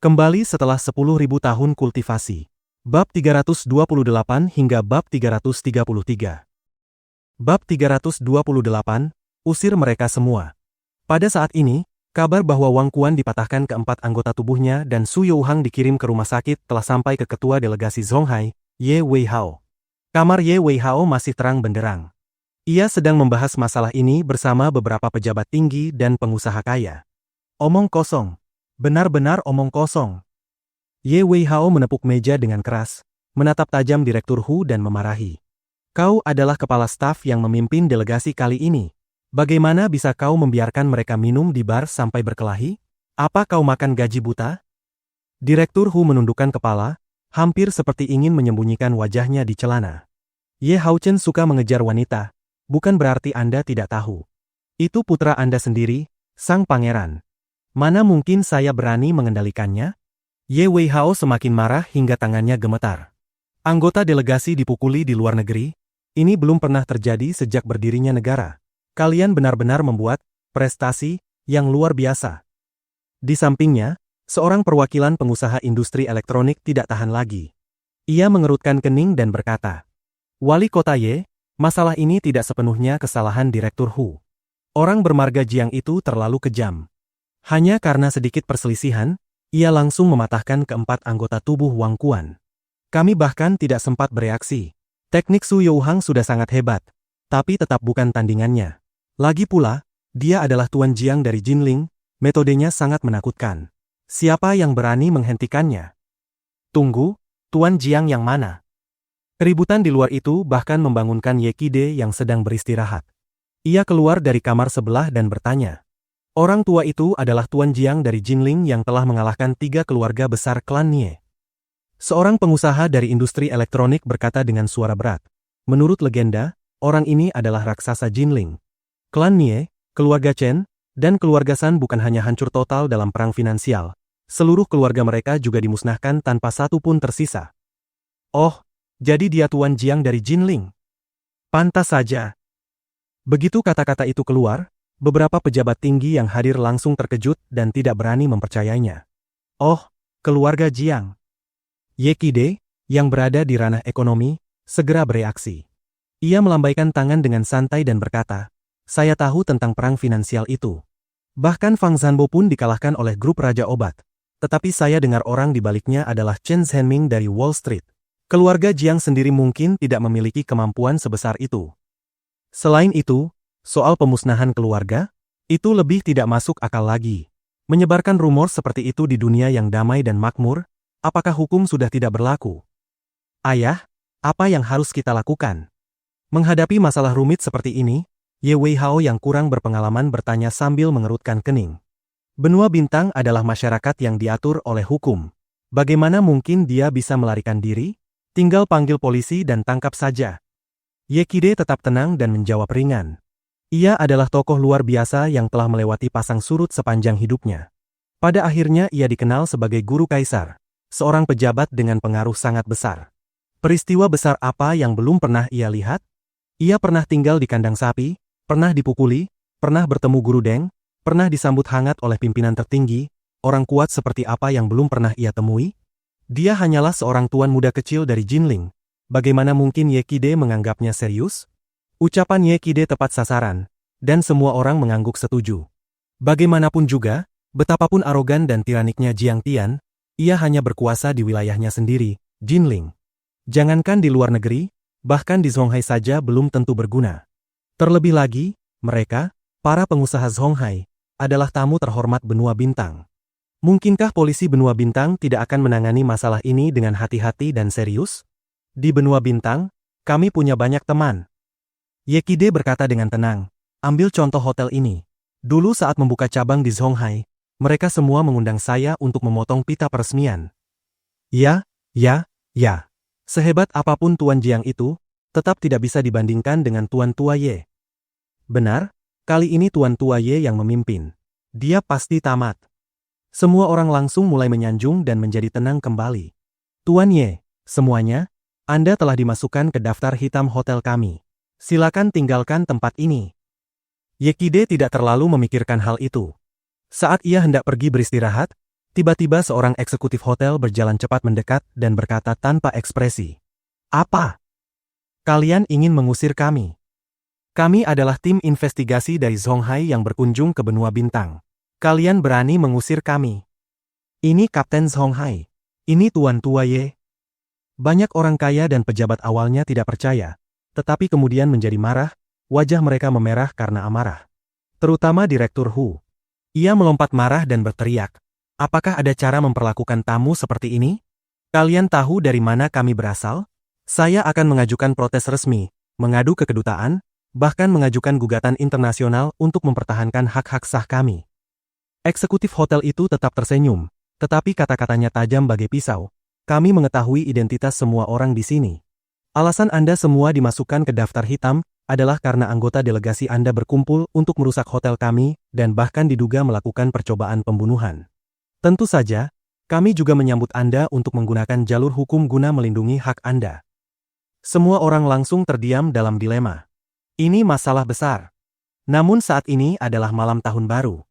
Kembali setelah 10.000 tahun kultivasi. Bab 328 hingga bab 333. Bab 328, usir mereka semua. Pada saat ini, kabar bahwa Wang Quan dipatahkan keempat anggota tubuhnya dan Su Youhang dikirim ke rumah sakit telah sampai ke ketua delegasi Zonghai, Ye Weihao. Kamar Ye Weihao masih terang benderang. Ia sedang membahas masalah ini bersama beberapa pejabat tinggi dan pengusaha kaya. Omong kosong. Benar-benar omong kosong. Ye Weihao menepuk meja dengan keras, menatap tajam Direktur Hu dan memarahi. Kau adalah kepala staf yang memimpin delegasi kali ini. Bagaimana bisa kau membiarkan mereka minum di bar sampai berkelahi? Apa kau makan gaji buta? Direktur Hu menundukkan kepala, hampir seperti ingin menyembunyikan wajahnya di celana. Ye Haochen suka mengejar wanita, bukan berarti Anda tidak tahu. Itu putra Anda sendiri, sang pangeran. Mana mungkin saya berani mengendalikannya? Ye Weihao semakin marah hingga tangannya gemetar. Anggota delegasi dipukuli di luar negeri. Ini belum pernah terjadi sejak berdirinya negara. Kalian benar-benar membuat prestasi yang luar biasa. Di sampingnya, seorang perwakilan pengusaha industri elektronik tidak tahan lagi. Ia mengerutkan kening dan berkata, Wali Kota Ye, masalah ini tidak sepenuhnya kesalahan Direktur Hu. Orang bermarga Jiang itu terlalu kejam. Hanya karena sedikit perselisihan, ia langsung mematahkan keempat anggota tubuh Wang Quan. Kami bahkan tidak sempat bereaksi. Teknik Su Youhang sudah sangat hebat, tapi tetap bukan tandingannya. Lagi pula, dia adalah Tuan Jiang dari Jinling, metodenya sangat menakutkan. Siapa yang berani menghentikannya? Tunggu, Tuan Jiang yang mana? Keributan di luar itu bahkan membangunkan Ye Qide yang sedang beristirahat. Ia keluar dari kamar sebelah dan bertanya. Orang tua itu adalah Tuan Jiang dari Jinling yang telah mengalahkan 3 keluarga besar klan Nie. Seorang pengusaha dari industri elektronik berkata dengan suara berat. Menurut legenda, orang ini adalah raksasa Jinling. Klan Nie, keluarga Chen, dan keluarga San bukan hanya hancur total dalam perang finansial. Seluruh keluarga mereka juga dimusnahkan tanpa satu pun tersisa. Oh, jadi dia Tuan Jiang dari Jinling. Pantas saja. Begitu kata-kata itu keluar, beberapa pejabat tinggi yang hadir langsung terkejut dan tidak berani mempercayainya. Oh, keluarga Jiang. Ye Qide, yang berada di ranah ekonomi, segera bereaksi. Ia melambaikan tangan dengan santai dan berkata, saya tahu tentang perang finansial itu. Bahkan Fang Zanbo pun dikalahkan oleh grup Raja Obat. Tetapi saya dengar orang di baliknya adalah Chen Zhenming dari Wall Street. Keluarga Jiang sendiri mungkin tidak memiliki kemampuan sebesar itu. Selain itu, soal pemusnahan keluarga, itu lebih tidak masuk akal lagi. Menyebarkan rumor seperti itu di dunia yang damai dan makmur, apakah hukum sudah tidak berlaku? Ayah, apa yang harus kita lakukan? Menghadapi masalah rumit seperti ini, Ye Weihao yang kurang berpengalaman bertanya sambil mengerutkan kening. Benua Bintang adalah masyarakat yang diatur oleh hukum. Bagaimana mungkin dia bisa melarikan diri? Tinggal panggil polisi dan tangkap saja. Ye Qide tetap tenang dan menjawab ringan. Ia adalah tokoh luar biasa yang telah melewati pasang surut sepanjang hidupnya. Pada akhirnya ia dikenal sebagai guru kaisar, seorang pejabat dengan pengaruh sangat besar. Peristiwa besar apa yang belum pernah ia lihat? Ia pernah tinggal di kandang sapi, pernah dipukuli, pernah bertemu guru Deng, pernah disambut hangat oleh pimpinan tertinggi, orang kuat seperti apa yang belum pernah ia temui? Dia hanyalah seorang tuan muda kecil dari Jinling. Bagaimana mungkin Ye Qide menganggapnya serius? Ucapan Ye Qide tepat sasaran, dan semua orang mengangguk setuju. Bagaimanapun juga, betapapun arogan dan tiraniknya Jiang Tian, ia hanya berkuasa di wilayahnya sendiri, Jinling. Jangankan di luar negeri, bahkan di Zonghai saja belum tentu berguna. Terlebih lagi, mereka, para pengusaha Zonghai, adalah tamu terhormat Benua Bintang. Mungkinkah polisi Benua Bintang tidak akan menangani masalah ini dengan hati-hati dan serius? Di Benua Bintang, kami punya banyak teman. Ye Qide berkata dengan tenang, ambil contoh hotel ini. Dulu saat membuka cabang di Zonghai, mereka semua mengundang saya untuk memotong pita peresmian. Ya. Sehebat apapun Tuan Jiang itu, tetap tidak bisa dibandingkan dengan Tuan Tua Ye. Benar, kali ini Tuan Tua Ye yang memimpin. Dia pasti tamat. Semua orang langsung mulai menyanjung dan menjadi tenang kembali. Tuan Ye, semuanya, Anda telah dimasukkan ke daftar hitam hotel kami. Silakan tinggalkan tempat ini. Ye Qide tidak terlalu memikirkan hal itu. Saat ia hendak pergi beristirahat, Tiba-tiba seorang eksekutif hotel berjalan cepat mendekat dan berkata tanpa ekspresi. Apa? Kalian ingin mengusir kami? Kami adalah tim investigasi dari Zonghai yang berkunjung ke benua bintang. Kalian berani mengusir kami? Ini Kapten Zonghai. Ini Tuan Tua Ye. Banyak orang kaya dan pejabat awalnya tidak percaya, tetapi kemudian menjadi marah, wajah mereka memerah karena amarah. Terutama Direktur Hu. Ia melompat marah dan berteriak, apakah ada cara memperlakukan tamu seperti ini? Kalian tahu dari mana kami berasal? Saya akan mengajukan protes resmi, mengadu ke kedutaan, bahkan mengajukan gugatan internasional untuk mempertahankan hak-hak sah kami. Eksekutif hotel itu tetap tersenyum, tetapi kata-katanya tajam bagai pisau. Kami mengetahui identitas semua orang di sini. Alasan Anda semua dimasukkan ke daftar hitam adalah karena anggota delegasi Anda berkumpul untuk merusak hotel kami dan bahkan diduga melakukan percobaan pembunuhan. Tentu saja, kami juga menyambut Anda untuk menggunakan jalur hukum guna melindungi hak Anda. Semua orang langsung terdiam dalam dilema. Ini masalah besar. Namun saat ini adalah malam tahun baru.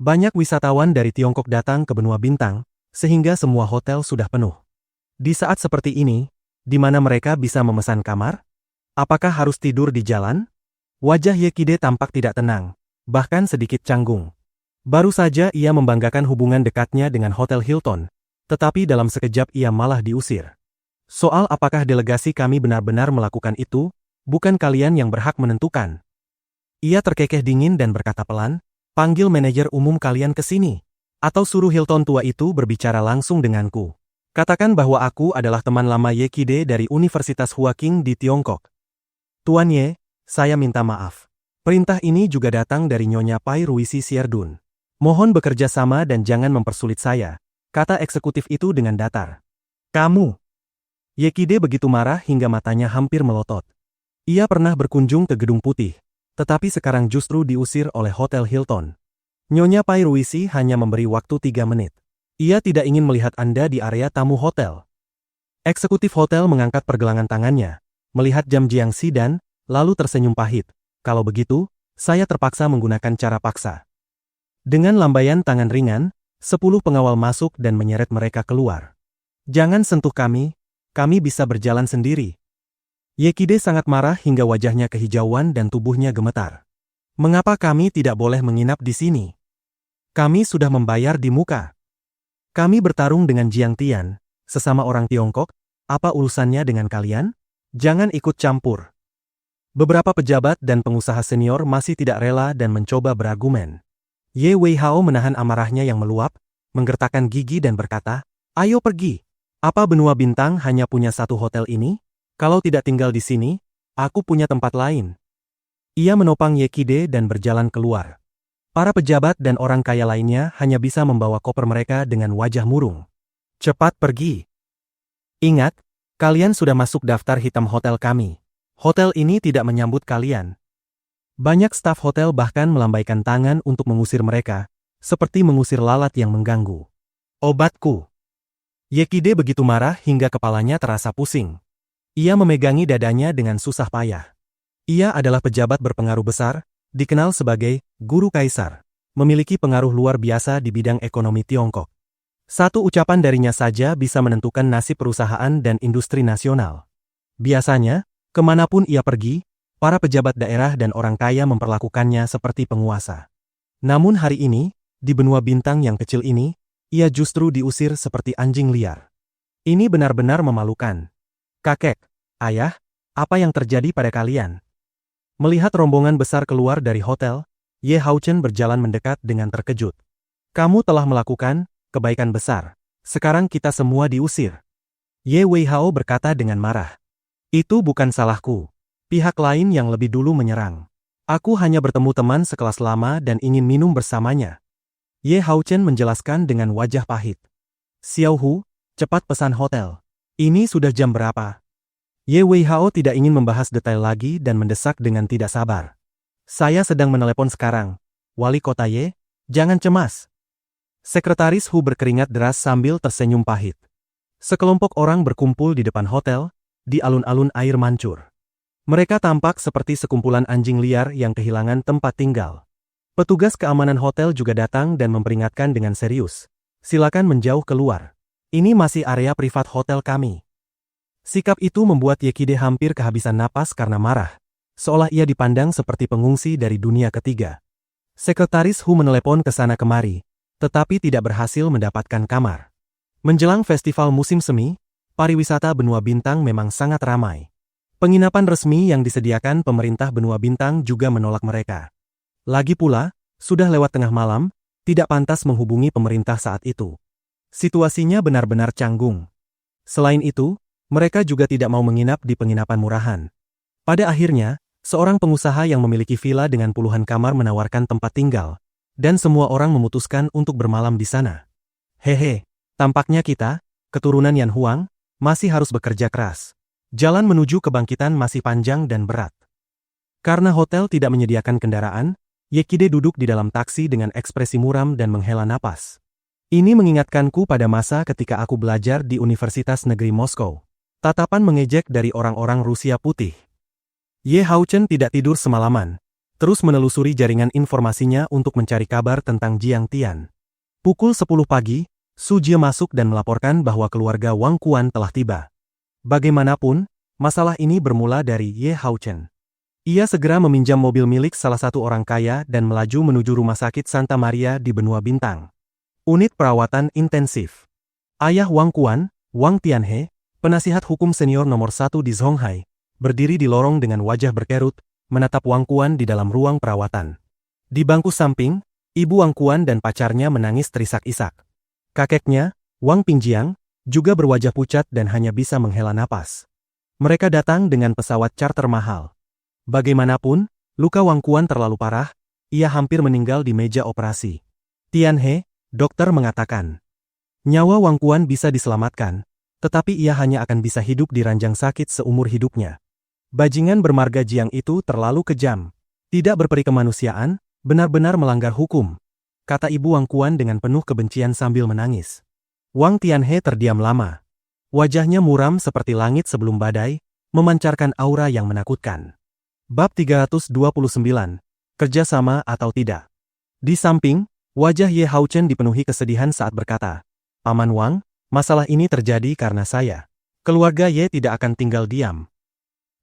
Banyak wisatawan dari Tiongkok datang ke benua bintang, sehingga semua hotel sudah penuh. Di saat seperti ini, di mana mereka bisa memesan kamar? Apakah harus tidur di jalan? Wajah Yekide tampak tidak tenang, bahkan sedikit canggung. Baru saja ia membanggakan hubungan dekatnya dengan Hotel Hilton, tetapi dalam sekejap ia malah diusir. Soal apakah delegasi kami benar-benar melakukan itu, bukan kalian yang berhak menentukan. Ia terkekeh dingin dan berkata pelan, panggil manajer umum kalian ke sini, atau suruh Hilton tua itu berbicara langsung denganku. Katakan bahwa aku adalah teman lama Yekide dari Universitas Huaking di Tiongkok. Tuan Ye, saya minta maaf. Perintah ini juga datang dari Nyonya Pai Ruisi Sierdun. Mohon bekerja sama dan jangan mempersulit saya, kata eksekutif itu dengan datar. Kamu. Yekide begitu marah hingga matanya hampir melotot. Ia pernah berkunjung ke Gedung Putih, tetapi sekarang justru diusir oleh Hotel Hilton. Nyonya Pai Ruisi hanya memberi waktu 3 menit. Ia tidak ingin melihat Anda di area tamu hotel. Eksekutif hotel mengangkat pergelangan tangannya, melihat jam Jiangxi dan, lalu tersenyum pahit. Kalau begitu, saya terpaksa menggunakan cara paksa. Dengan lambaian tangan ringan, 10 pengawal masuk dan menyeret mereka keluar. Jangan sentuh kami bisa berjalan sendiri. Yekide sangat marah hingga wajahnya kehijauan dan tubuhnya gemetar. Mengapa kami tidak boleh menginap di sini? Kami sudah membayar di muka. Kami bertarung dengan Jiang Tian, sesama orang Tiongkok, apa urusannya dengan kalian? Jangan ikut campur. Beberapa pejabat dan pengusaha senior masih tidak rela dan mencoba berargumen. Ye Weihao menahan amarahnya yang meluap, menggertakkan gigi dan berkata, ayo pergi. Apa benua bintang hanya punya satu hotel ini? Kalau tidak tinggal di sini, aku punya tempat lain. Ia menopang Yekide dan berjalan keluar. Para pejabat dan orang kaya lainnya hanya bisa membawa koper mereka dengan wajah murung. Cepat pergi. Ingat, kalian sudah masuk daftar hitam hotel kami. Hotel ini tidak menyambut kalian. Banyak staf hotel bahkan melambaikan tangan untuk mengusir mereka, seperti mengusir lalat yang mengganggu. Obatku. Yekide begitu marah hingga kepalanya terasa pusing. Ia memegangi dadanya dengan susah payah. Ia adalah pejabat berpengaruh besar, dikenal sebagai Guru Kaisar, memiliki pengaruh luar biasa di bidang ekonomi Tiongkok. Satu ucapan darinya saja bisa menentukan nasib perusahaan dan industri nasional. Biasanya, kemanapun ia pergi, para pejabat daerah dan orang kaya memperlakukannya seperti penguasa. Namun hari ini, di benua bintang yang kecil ini, ia justru diusir seperti anjing liar. Ini benar-benar memalukan. Kakek, ayah, apa yang terjadi pada kalian? Melihat rombongan besar keluar dari hotel, Ye Haochen berjalan mendekat dengan terkejut. Kamu telah melakukan kebaikan besar. Sekarang kita semua diusir. Ye Weihao berkata dengan marah. Itu bukan salahku. Pihak lain yang lebih dulu menyerang. Aku hanya bertemu teman sekelas lama dan ingin minum bersamanya. Ye Haochen menjelaskan dengan wajah pahit. Xiao Hu, cepat pesan hotel. Ini sudah jam berapa? Ye Weihao tidak ingin membahas detail lagi dan mendesak dengan tidak sabar. Saya sedang menelepon sekarang. Wali kota Ye, jangan cemas. Sekretaris Hu berkeringat deras sambil tersenyum pahit. Sekelompok orang berkumpul di depan hotel, di alun-alun air mancur. Mereka tampak seperti sekumpulan anjing liar yang kehilangan tempat tinggal. Petugas keamanan hotel juga datang dan memperingatkan dengan serius. Silakan menjauh keluar. Ini masih area privat hotel kami. Sikap itu membuat Yekide hampir kehabisan napas karena marah, seolah ia dipandang seperti pengungsi dari dunia ketiga. Sekretaris Hu menelepon ke sana kemari, tetapi tidak berhasil mendapatkan kamar. Menjelang festival musim semi, pariwisata Benua Bintang memang sangat ramai. Penginapan resmi yang disediakan pemerintah Benua Bintang juga menolak mereka. Lagi pula, sudah lewat tengah malam, tidak pantas menghubungi pemerintah saat itu. Situasinya benar-benar canggung. Selain itu, mereka juga tidak mau menginap di penginapan murahan. Pada akhirnya, seorang pengusaha yang memiliki villa dengan puluhan kamar menawarkan tempat tinggal, dan semua orang memutuskan untuk bermalam di sana. Hehe, tampaknya kita, keturunan Yan Huang, masih harus bekerja keras. Jalan menuju kebangkitan masih panjang dan berat. Karena hotel tidak menyediakan kendaraan, Yekide duduk di dalam taksi dengan ekspresi muram dan menghela napas. Ini mengingatkanku pada masa ketika aku belajar di Universitas Negeri Moskow. Tatapan mengejek dari orang-orang Rusia putih. Ye Haochen tidak tidur semalaman, terus menelusuri jaringan informasinya untuk mencari kabar tentang Jiang Tian. Pukul 10 pagi, Su Jie masuk dan melaporkan bahwa keluarga Wang Quan telah tiba. Bagaimanapun, masalah ini bermula dari Ye Haochen. Ia segera meminjam mobil milik salah satu orang kaya dan melaju menuju rumah sakit Santa Maria di Benua Bintang. Unit perawatan intensif. Ayah Wang Quan, Wang Tianhe, penasihat hukum senior nomor 1 di Zhonghai, berdiri di lorong dengan wajah berkerut, menatap Wang Quan di dalam ruang perawatan. Di bangku samping, ibu Wang Quan dan pacarnya menangis terisak-isak. Kakeknya, Wang Pingjiang, juga berwajah pucat dan hanya bisa menghela napas. Mereka datang dengan pesawat charter mahal. Bagaimanapun, luka Wang Quan terlalu parah, ia hampir meninggal di meja operasi. Tianhe, dokter mengatakan, nyawa Wang Quan bisa diselamatkan, tetapi ia hanya akan bisa hidup di ranjang sakit seumur hidupnya. Bajingan bermarga Jiang itu terlalu kejam. Tidak berperi kemanusiaan, benar-benar melanggar hukum, kata ibu Wang Quan dengan penuh kebencian sambil menangis. Wang Tianhe terdiam lama. Wajahnya muram seperti langit sebelum badai, memancarkan aura yang menakutkan. Bab 329, kerjasama atau tidak. Di samping, wajah Ye Haochen dipenuhi kesedihan saat berkata, Paman Wang, masalah ini terjadi karena saya. Keluarga Ye tidak akan tinggal diam.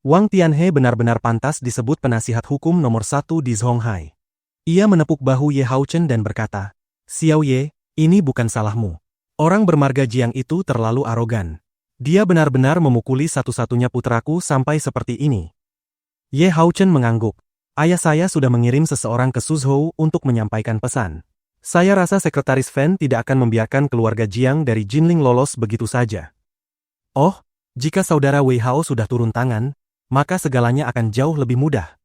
Wang Tianhe benar-benar pantas disebut penasihat hukum nomor 1 di Zhonghai. Ia menepuk bahu Ye Haochen dan berkata, Xiao Ye, ini bukan salahmu. Orang bermarga Jiang itu terlalu arogan. Dia benar-benar memukuli satu-satunya putraku sampai seperti ini. Ye Haochen mengangguk. Ayah saya sudah mengirim seseorang ke Suzhou untuk menyampaikan pesan. Saya rasa sekretaris Fen tidak akan membiarkan keluarga Jiang dari Jinling lolos begitu saja. Oh, jika saudara Wei Hao sudah turun tangan, maka segalanya akan jauh lebih mudah.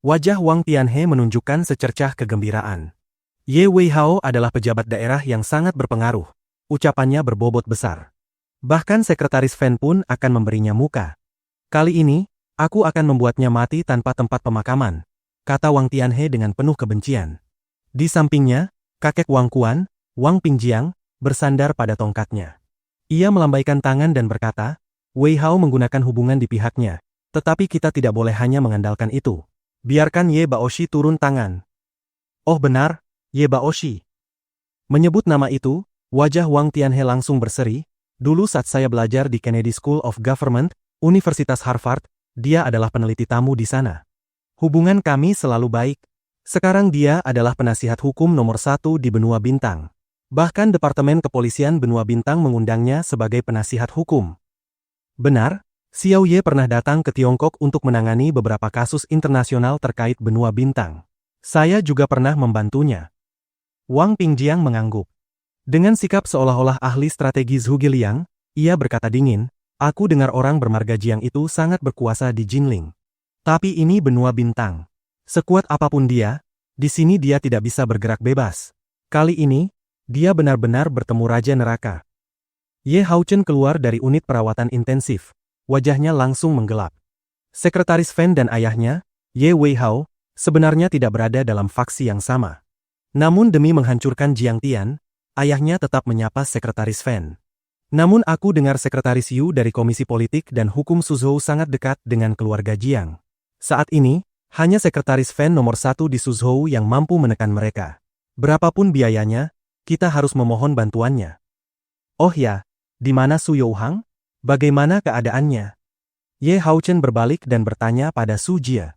Wajah Wang Tianhe menunjukkan secercah kegembiraan. Ye Wei Hao adalah pejabat daerah yang sangat berpengaruh. Ucapannya berbobot besar. Bahkan sekretaris Fen pun akan memberinya muka. Kali ini, aku akan membuatnya mati tanpa tempat pemakaman, kata Wang Tianhe dengan penuh kebencian. Di sampingnya, kakek Wang Quan, Wang Pingjiang, bersandar pada tongkatnya. Ia melambaikan tangan dan berkata, Wei Hao menggunakan hubungan di pihaknya, tetapi kita tidak boleh hanya mengandalkan itu. Biarkan Ye Baoshi turun tangan. Oh benar, Ye Baoshi. Menyebut nama itu, wajah Wang Tianhe langsung berseri. Dulu saat saya belajar di Kennedy School of Government, Universitas Harvard, dia adalah peneliti tamu di sana. Hubungan kami selalu baik. Sekarang dia adalah penasihat hukum nomor 1 di Benua Bintang. Bahkan Departemen Kepolisian Benua Bintang mengundangnya sebagai penasihat hukum. Benar, Xiao Ye pernah datang ke Tiongkok untuk menangani beberapa kasus internasional terkait Benua Bintang. Saya juga pernah membantunya. Wang Pingjiang mengangguk. Dengan sikap seolah-olah ahli strategi Zhu Giliang, ia berkata dingin, aku dengar orang bermarga Jiang itu sangat berkuasa di Jinling. Tapi ini Benua Bintang. Sekuat apapun dia, di sini dia tidak bisa bergerak bebas. Kali ini, dia benar-benar bertemu Raja Neraka. Ye Haochen keluar dari unit perawatan intensif. Wajahnya langsung menggelap. Sekretaris Fen dan ayahnya, Ye Wei Hao, sebenarnya tidak berada dalam faksi yang sama. Namun demi menghancurkan Jiang Tian, ayahnya tetap menyapa Sekretaris Fen. Namun aku dengar Sekretaris Yu dari Komisi Politik dan Hukum Suzhou sangat dekat dengan keluarga Jiang. Saat ini, hanya Sekretaris Fen nomor 1 di Suzhou yang mampu menekan mereka. Berapapun biayanya, kita harus memohon bantuannya. Oh ya, di mana Su Youhang? Bagaimana keadaannya? Ye Haochen berbalik dan bertanya pada Su Jie.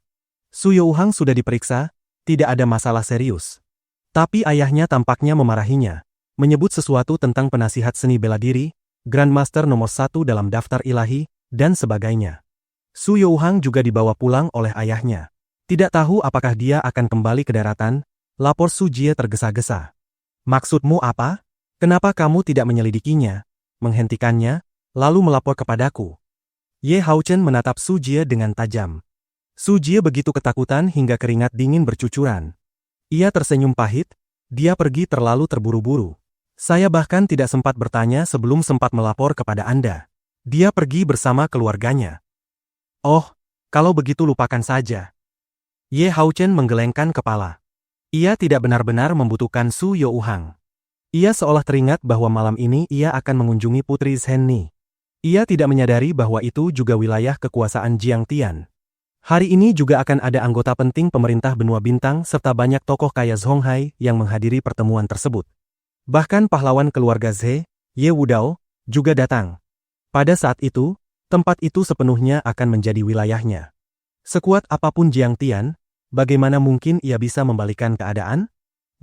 Su Youhang sudah diperiksa, tidak ada masalah serius. Tapi ayahnya tampaknya memarahinya, menyebut sesuatu tentang penasihat seni bela diri, Grandmaster nomor 1 dalam daftar ilahi, dan sebagainya. Su Youhang juga dibawa pulang oleh ayahnya. Tidak tahu apakah dia akan kembali ke daratan, lapor Su Jie tergesa-gesa. Maksudmu apa? Kenapa kamu tidak menyelidikinya, menghentikannya, lalu melapor kepadaku? Ye Haochen menatap Su Jie dengan tajam. Su Jie begitu ketakutan hingga keringat dingin bercucuran. Ia tersenyum pahit, dia pergi terlalu terburu-buru. Saya bahkan tidak sempat bertanya sebelum sempat melapor kepada Anda. Dia pergi bersama keluarganya. Oh, kalau begitu lupakan saja. Ye Haochen menggelengkan kepala. Ia tidak benar-benar membutuhkan Su Youhang. Ia seolah teringat bahwa malam ini ia akan mengunjungi Putri Zhenni. Ia tidak menyadari bahwa itu juga wilayah kekuasaan Jiang Tian. Hari ini juga akan ada anggota penting pemerintah benua bintang serta banyak tokoh kaya Zhonghai yang menghadiri pertemuan tersebut. Bahkan pahlawan keluarga Zhe, Ye Wudao, juga datang. Pada saat itu, tempat itu sepenuhnya akan menjadi wilayahnya. Sekuat apapun Jiang Tian, bagaimana mungkin ia bisa membalikan keadaan?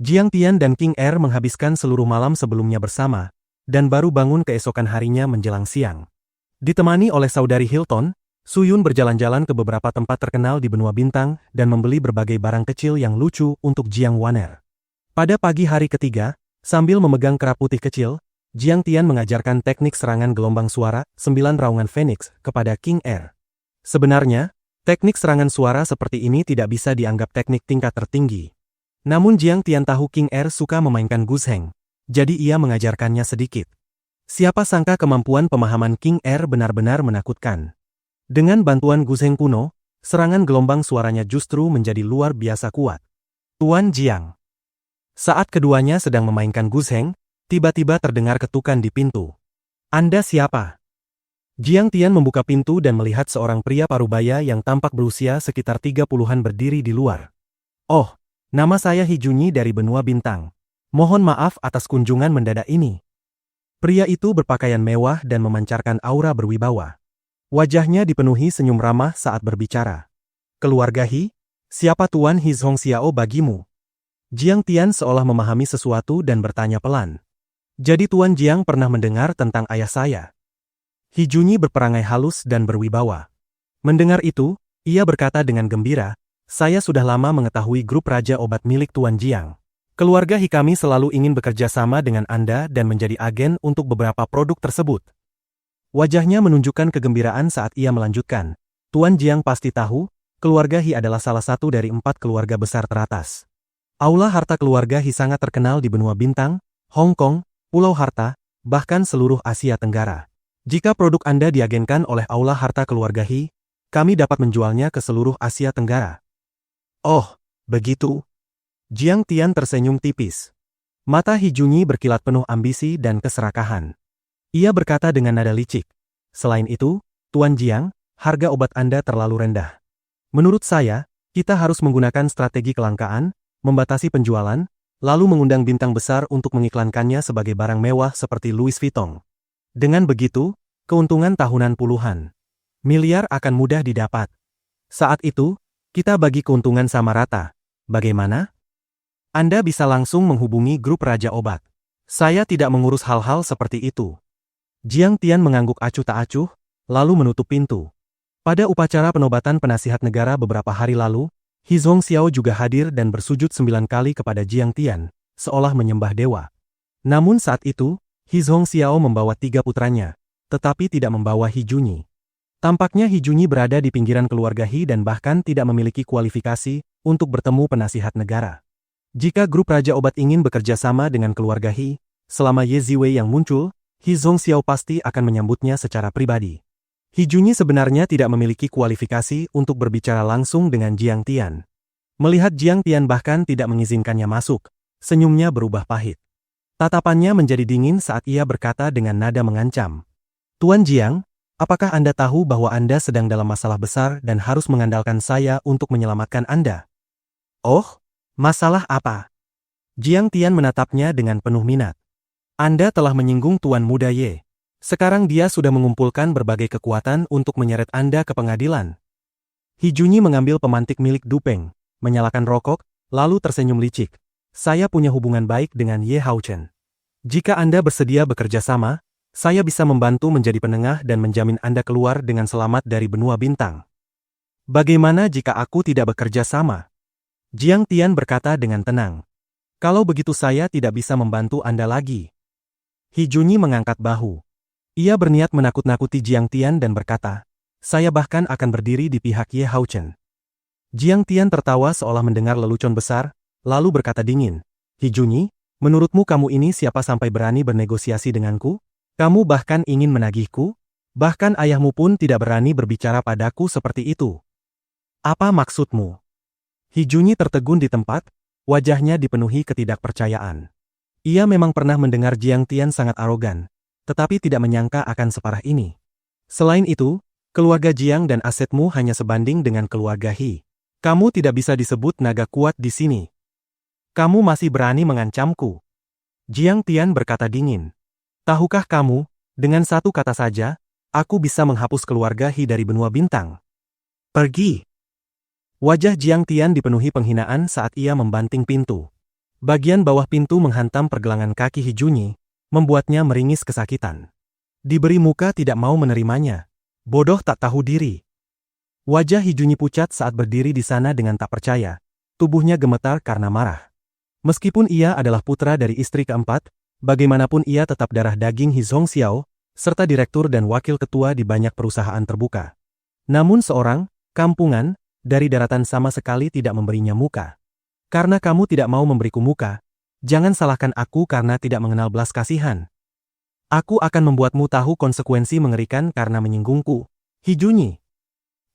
Jiang Tian dan King Er menghabiskan seluruh malam sebelumnya bersama, dan baru bangun keesokan harinya menjelang siang. Ditemani oleh saudari Hilton, Su Yun berjalan-jalan ke beberapa tempat terkenal di benua bintang dan membeli berbagai barang kecil yang lucu untuk Jiang Waner. Pada pagi hari ketiga, sambil memegang kerap putih kecil, Jiang Tian mengajarkan teknik serangan gelombang suara 9 raungan Phoenix kepada King Er. Sebenarnya, teknik serangan suara seperti ini tidak bisa dianggap teknik tingkat tertinggi. Namun Jiang Tian tahu King Er suka memainkan Guzheng, jadi ia mengajarkannya sedikit. Siapa sangka kemampuan pemahaman King Er benar-benar menakutkan. Dengan bantuan Guzheng kuno, serangan gelombang suaranya justru menjadi luar biasa kuat. Tuan Jiang. Saat keduanya sedang memainkan Guzheng, tiba-tiba terdengar ketukan di pintu. Anda siapa? Jiang Tian membuka pintu dan melihat seorang pria parubaya yang tampak berusia sekitar 30-an berdiri di luar. Oh, nama saya Hijunyi dari benua bintang. Mohon maaf atas kunjungan mendadak ini. Pria itu berpakaian mewah dan memancarkan aura berwibawa. Wajahnya dipenuhi senyum ramah saat berbicara. Keluarga Hi, siapa Tuan Hi Zhongxiao bagimu? Jiang Tian seolah memahami sesuatu dan bertanya pelan. Jadi Tuan Jiang pernah mendengar tentang ayah saya? Hijunyi berperangai halus dan berwibawa. Mendengar itu, ia berkata dengan gembira, saya sudah lama mengetahui grup Raja Obat milik Tuan Jiang. Keluarga Hi kami selalu ingin bekerja sama dengan Anda dan menjadi agen untuk beberapa produk tersebut. Wajahnya menunjukkan kegembiraan saat ia melanjutkan. Tuan Jiang pasti tahu, keluarga Hi adalah salah satu dari 4 keluarga besar teratas. Aula harta keluarga Hi sangat terkenal di benua bintang, Hong Kong, Pulau Harta, bahkan seluruh Asia Tenggara. Jika produk Anda diagenkan oleh Aula harta keluarga Hi, kami dapat menjualnya ke seluruh Asia Tenggara. Oh, begitu. Jiang Tian tersenyum tipis. Mata Hijunyi berkilat penuh ambisi dan keserakahan. Ia berkata dengan nada licik. Selain itu, Tuan Jiang, harga obat Anda terlalu rendah. Menurut saya, kita harus menggunakan strategi kelangkaan, membatasi penjualan, lalu mengundang bintang besar untuk mengiklankannya sebagai barang mewah seperti Louis Vuitton. Dengan begitu, keuntungan tahunan puluhan miliar akan mudah didapat. Saat itu, kita bagi keuntungan sama rata. Bagaimana? Anda bisa langsung menghubungi grup Raja Obat. Saya tidak mengurus hal-hal seperti itu. Jiang Tian mengangguk acuh tak acuh, lalu menutup pintu. Pada upacara penobatan penasihat negara beberapa hari lalu, Hi Zhongxiao juga hadir dan bersujud 9 kali kepada Jiang Tian, seolah menyembah dewa. Namun saat itu, Hi Zhongxiao membawa 3 putranya, tetapi tidak membawa Hijunyi. Tampaknya Hijunyi berada di pinggiran keluarga Hi dan bahkan tidak memiliki kualifikasi untuk bertemu penasihat negara. Jika grup Raja Obat ingin bekerja sama dengan keluarga Hi, selama Ye Ziwei yang muncul, Hi Zhongxiao pasti akan menyambutnya secara pribadi. Hijunyi sebenarnya tidak memiliki kualifikasi untuk berbicara langsung dengan Jiang Tian. Melihat Jiang Tian bahkan tidak mengizinkannya masuk, senyumnya berubah pahit. Tatapannya menjadi dingin saat ia berkata dengan nada mengancam. Tuan Jiang, apakah Anda tahu bahwa Anda sedang dalam masalah besar dan harus mengandalkan saya untuk menyelamatkan Anda? Oh, masalah apa? Jiang Tian menatapnya dengan penuh minat. Anda telah menyinggung Tuan Muda Ye. Sekarang dia sudah mengumpulkan berbagai kekuatan untuk menyeret Anda ke pengadilan. He Junyi mengambil pemantik milik Dupeng, menyalakan rokok, lalu tersenyum licik. Saya punya hubungan baik dengan Ye Haochen. Jika Anda bersedia bekerja sama, saya bisa membantu menjadi penengah dan menjamin Anda keluar dengan selamat dari benua bintang. Bagaimana jika aku tidak bekerja sama? Jiang Tian berkata dengan tenang. Kalau begitu saya tidak bisa membantu Anda lagi. He Junyi mengangkat bahu. Ia berniat menakut-nakuti Jiang Tian dan berkata, saya bahkan akan berdiri di pihak Ye Haochen. Jiang Tian tertawa seolah mendengar lelucon besar, lalu berkata dingin, He Junyi, menurutmu kamu ini siapa sampai berani bernegosiasi denganku? Kamu bahkan ingin menagihku? Bahkan ayahmu pun tidak berani berbicara padaku seperti itu. Apa maksudmu? He Junyi tertegun di tempat, wajahnya dipenuhi ketidakpercayaan. Ia memang pernah mendengar Jiang Tian sangat arogan, tetapi tidak menyangka akan separah ini. Selain itu, keluarga Jiang dan asetmu hanya sebanding dengan keluarga He. Kamu tidak bisa disebut naga kuat di sini. Kamu masih berani mengancamku. Jiang Tian berkata dingin. Tahukah kamu, dengan satu kata saja, aku bisa menghapus keluarga He dari benua bintang. Pergi. Wajah Jiang Tian dipenuhi penghinaan saat ia membanting pintu. Bagian bawah pintu menghantam pergelangan kaki He Junyi, membuatnya meringis kesakitan. Diberi muka tidak mau menerimanya. Bodoh tak tahu diri. Wajah He Junyi pucat saat berdiri di sana dengan tak percaya. Tubuhnya gemetar karena marah. Meskipun ia adalah putra dari istri keempat, bagaimanapun ia tetap darah daging He Zhongxiao, serta direktur dan wakil ketua di banyak perusahaan terbuka. Namun seorang, kampungan, dari daratan sama sekali tidak memberinya muka. Karena kamu tidak mau memberiku muka, jangan salahkan aku karena tidak mengenal belas kasihan. Aku akan membuatmu tahu konsekuensi mengerikan karena menyinggungku. He Junyi.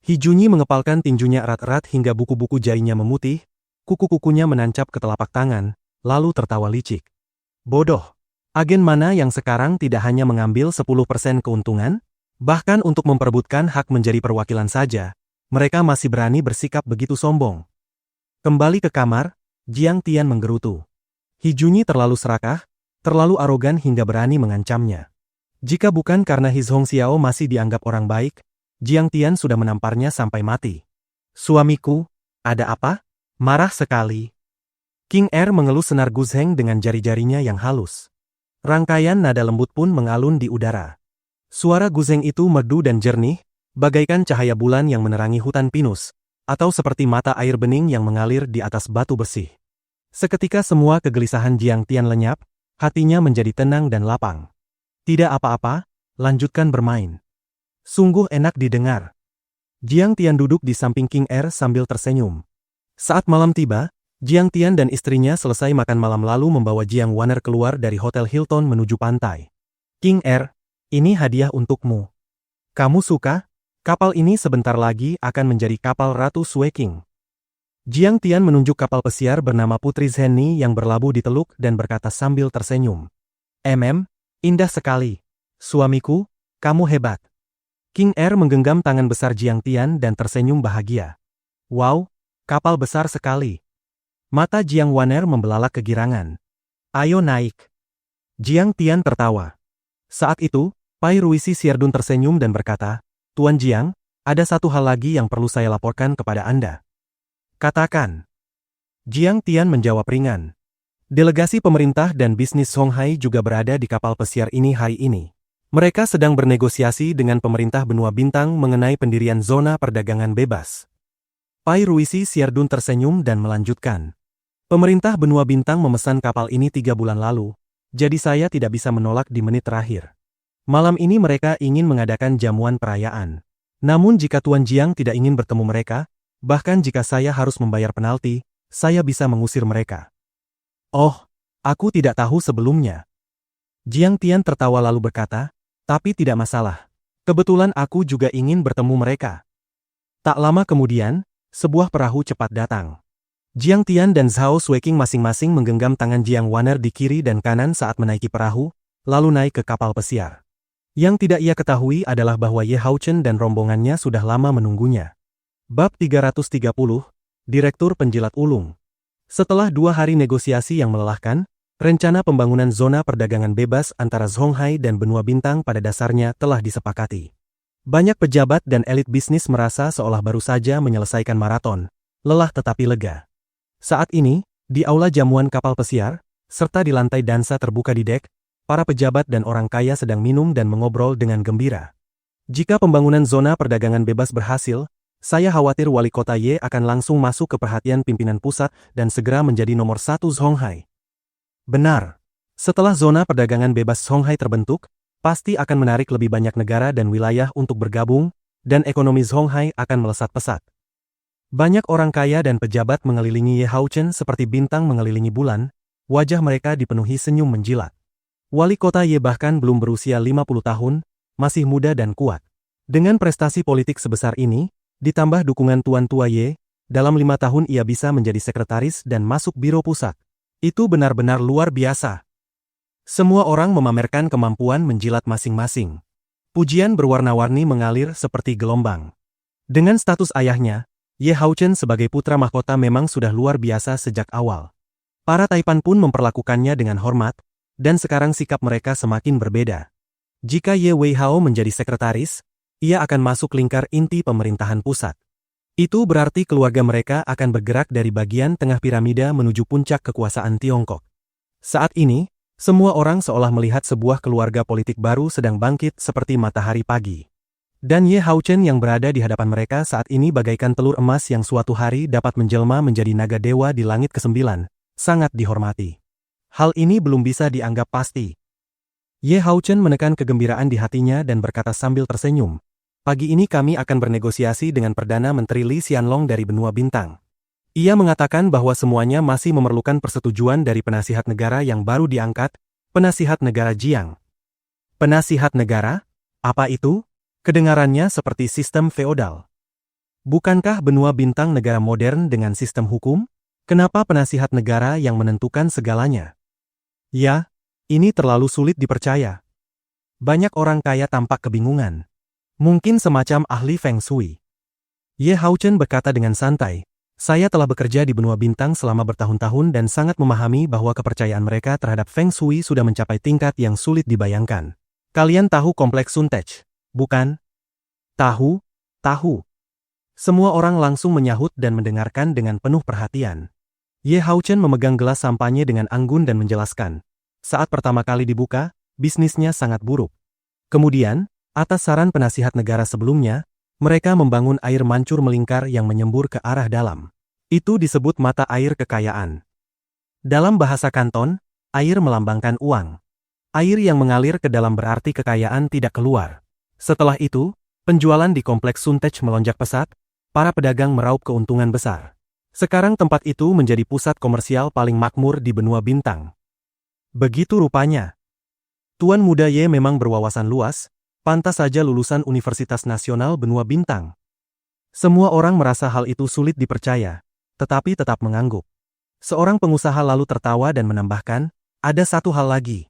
He Junyi mengepalkan tinjunya erat-erat hingga buku-buku jarinya memutih, kuku-kukunya menancap ke telapak tangan, lalu tertawa licik. Bodoh. Agen mana yang sekarang tidak hanya mengambil 10% keuntungan? Bahkan untuk memperebutkan hak menjadi perwakilan saja, mereka masih berani bersikap begitu sombong. Kembali ke kamar, Jiang Tian menggerutu. He Junyi terlalu serakah, terlalu arogan hingga berani mengancamnya. Jika bukan karena He Zhongxiao masih dianggap orang baik, Jiang Tian sudah menamparnya sampai mati. Suamiku, ada apa? Marah sekali. King Er mengelus senar Guzheng dengan jari-jarinya yang halus. Rangkaian nada lembut pun mengalun di udara. Suara Guzheng itu merdu dan jernih, bagaikan cahaya bulan yang menerangi hutan pinus, atau seperti mata air bening yang mengalir di atas batu bersih. Seketika semua kegelisahan Jiang Tian lenyap, hatinya menjadi tenang dan lapang. Tidak apa-apa, lanjutkan bermain. Sungguh enak didengar. Jiang Tian duduk di samping King Er sambil tersenyum. Saat malam tiba, Jiang Tian dan istrinya selesai makan malam lalu membawa Jiang Wanner keluar dari Hotel Hilton menuju pantai. King Er, ini hadiah untukmu. Kamu suka? Kapal ini sebentar lagi akan menjadi kapal Ratu Sueking. Jiang Tian menunjuk kapal pesiar bernama Putri Zhenni yang berlabuh di teluk dan berkata sambil tersenyum. Indah sekali. Suamiku, kamu hebat. King Er menggenggam tangan besar Jiang Tian dan tersenyum bahagia. Wow, kapal besar sekali. Mata Jiang Wanner membelalak kegirangan. Ayo naik. Jiang Tian tertawa. Saat itu, Pai Ruisi Sierdun tersenyum dan berkata, Tuan Jiang, ada satu hal lagi yang perlu saya laporkan kepada Anda. Katakan. Jiang Tian menjawab ringan. Delegasi pemerintah dan bisnis Songhai juga berada di kapal pesiar ini hari ini. Mereka sedang bernegosiasi dengan pemerintah benua bintang mengenai pendirian zona perdagangan bebas. Pai Ruisi Sierdun tersenyum dan melanjutkan. Pemerintah benua bintang memesan kapal ini 3 bulan lalu, jadi saya tidak bisa menolak di menit terakhir. Malam ini mereka ingin mengadakan jamuan perayaan. Namun jika Tuan Jiang tidak ingin bertemu mereka, bahkan jika saya harus membayar penalti, saya bisa mengusir mereka. Oh, aku tidak tahu sebelumnya. Jiang Tian tertawa lalu berkata, tapi tidak masalah. Kebetulan aku juga ingin bertemu mereka. Tak lama kemudian, sebuah perahu cepat datang. Jiang Tian dan Zhao Sueking masing-masing menggenggam tangan Jiang Wanner di kiri dan kanan saat menaiki perahu, lalu naik ke kapal pesiar. Yang tidak ia ketahui adalah bahwa Ye Haochen dan rombongannya sudah lama menunggunya. Bab 330, Direktur Penjilat Ulung. Setelah 2 hari negosiasi yang melelahkan, rencana pembangunan zona perdagangan bebas antara Zhonghai dan Benua Bintang pada dasarnya telah disepakati. Banyak pejabat dan elit bisnis merasa seolah baru saja menyelesaikan maraton, lelah tetapi lega. Saat ini, di aula jamuan kapal pesiar, serta di lantai dansa terbuka di dek, para pejabat dan orang kaya sedang minum dan mengobrol dengan gembira. Jika pembangunan zona perdagangan bebas berhasil, saya khawatir wali kota Ye akan langsung masuk ke perhatian pimpinan pusat dan segera menjadi nomor 1 Zhonghai. Benar. Setelah zona perdagangan bebas Zhonghai terbentuk, pasti akan menarik lebih banyak negara dan wilayah untuk bergabung, dan ekonomi Zhonghai akan melesat pesat. Banyak orang kaya dan pejabat mengelilingi Ye Haochen seperti bintang mengelilingi bulan, wajah mereka dipenuhi senyum menjilat. Wali kota Ye bahkan belum berusia 50 tahun, masih muda dan kuat. Dengan prestasi politik sebesar ini, ditambah dukungan tuan tua Ye, dalam 5 tahun ia bisa menjadi sekretaris dan masuk biro pusat. Itu benar-benar luar biasa. Semua orang memamerkan kemampuan menjilat masing-masing. Pujian berwarna-warni mengalir seperti gelombang. Dengan status ayahnya, Ye Haochen sebagai putra mahkota memang sudah luar biasa sejak awal. Para taipan pun memperlakukannya dengan hormat, dan sekarang sikap mereka semakin berbeda. Jika Ye Weihao menjadi sekretaris, ia akan masuk lingkar inti pemerintahan pusat. Itu berarti keluarga mereka akan bergerak dari bagian tengah piramida menuju puncak kekuasaan Tiongkok. Saat ini, semua orang seolah melihat sebuah keluarga politik baru sedang bangkit seperti matahari pagi. Dan Ye Haochen yang berada di hadapan mereka saat ini bagaikan telur emas yang suatu hari dapat menjelma menjadi naga dewa di langit ke-9, sangat dihormati. Hal ini belum bisa dianggap pasti. Ye Haochen menekan kegembiraan di hatinya dan berkata sambil tersenyum, "Pagi ini kami akan bernegosiasi dengan Perdana Menteri Li Xianlong dari Benua Bintang." Ia mengatakan bahwa semuanya masih memerlukan persetujuan dari penasihat negara yang baru diangkat, penasihat negara Jiang. Penasihat negara? Apa itu? Kedengarannya seperti sistem feodal. Bukankah Benua Bintang negara modern dengan sistem hukum? Kenapa penasihat negara yang menentukan segalanya? Ya, ini terlalu sulit dipercaya. Banyak orang kaya tampak kebingungan. Mungkin semacam ahli Feng Shui. Ye Haochen berkata dengan santai, "Saya telah bekerja di Benua Bintang selama bertahun-tahun dan sangat memahami bahwa kepercayaan mereka terhadap Feng Shui sudah mencapai tingkat yang sulit dibayangkan. Kalian tahu kompleks Suntech, bukan?" "Tahu, tahu." Semua orang langsung menyahut dan mendengarkan dengan penuh perhatian. Ye Haochen memegang gelas sampanye dengan anggun dan menjelaskan. Saat pertama kali dibuka, bisnisnya sangat buruk. Kemudian, atas saran penasihat negara sebelumnya, mereka membangun air mancur melingkar yang menyembur ke arah dalam. Itu disebut mata air kekayaan. Dalam bahasa Kanton, air melambangkan uang. Air yang mengalir ke dalam berarti kekayaan tidak keluar. Setelah itu, penjualan di kompleks Suntech melonjak pesat, para pedagang meraup keuntungan besar. Sekarang tempat itu menjadi pusat komersial paling makmur di Benua Bintang. Begitu rupanya. Tuan muda Ye memang berwawasan luas, pantas saja lulusan Universitas Nasional Benua Bintang. Semua orang merasa hal itu sulit dipercaya, tetapi tetap mengangguk. Seorang pengusaha lalu tertawa dan menambahkan, ada satu hal lagi.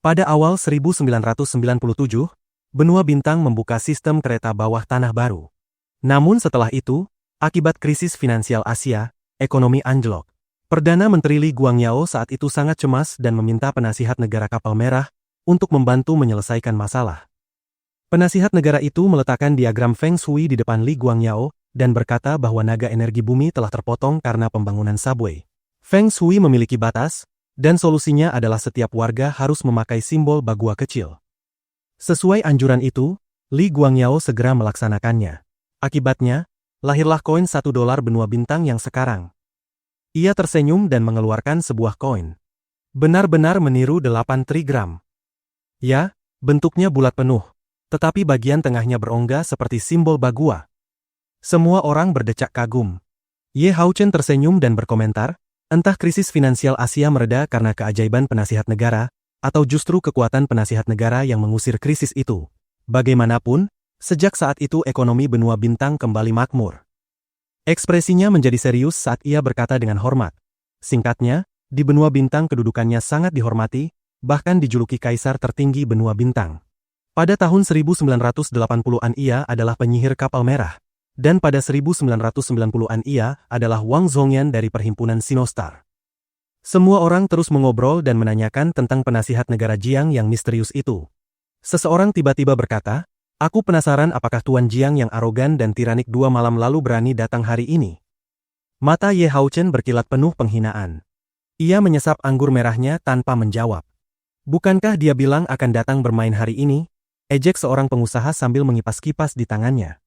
Pada awal 1997, Benua Bintang membuka sistem kereta bawah tanah baru. Namun setelah itu, akibat krisis finansial Asia, ekonomi anjlok. Perdana Menteri Li Guangyao saat itu sangat cemas dan meminta penasihat negara kapal merah untuk membantu menyelesaikan masalah. Penasihat negara itu meletakkan diagram Feng Shui di depan Li Guangyao dan berkata bahwa naga energi bumi telah terpotong karena pembangunan subway. Feng Shui memiliki batas, dan solusinya adalah setiap warga harus memakai simbol bagua kecil. Sesuai anjuran itu, Li Guangyao segera melaksanakannya. Akibatnya, lahirlah koin $1 Benua Bintang yang sekarang. Ia tersenyum dan mengeluarkan sebuah koin. Benar-benar meniru 8 trigram. Ya, bentuknya bulat penuh, tetapi bagian tengahnya berongga seperti simbol bagua. Semua orang berdecak kagum. Ye Haochen tersenyum dan berkomentar, entah krisis finansial Asia mereda karena keajaiban penasihat negara, atau justru kekuatan penasihat negara yang mengusir krisis itu. Bagaimanapun, sejak saat itu ekonomi Benua Bintang kembali makmur. Ekspresinya menjadi serius saat ia berkata dengan hormat. Singkatnya, di Benua Bintang kedudukannya sangat dihormati, bahkan dijuluki kaisar tertinggi Benua Bintang. Pada tahun 1980-an ia adalah penyihir kapal merah. Dan pada 1990-an ia adalah Wang Zhongyan dari Perhimpunan Sinostar. Semua orang terus mengobrol dan menanyakan tentang penasihat negara Jiang yang misterius itu. Seseorang tiba-tiba berkata, "Aku penasaran apakah Tuan Jiang yang arogan dan tiranik 2 malam lalu berani datang hari ini." Mata Ye Haochen berkilat penuh penghinaan. Ia menyesap anggur merahnya tanpa menjawab. "Bukankah dia bilang akan datang bermain hari ini?" ejek seorang pengusaha sambil mengipas-kipas di tangannya.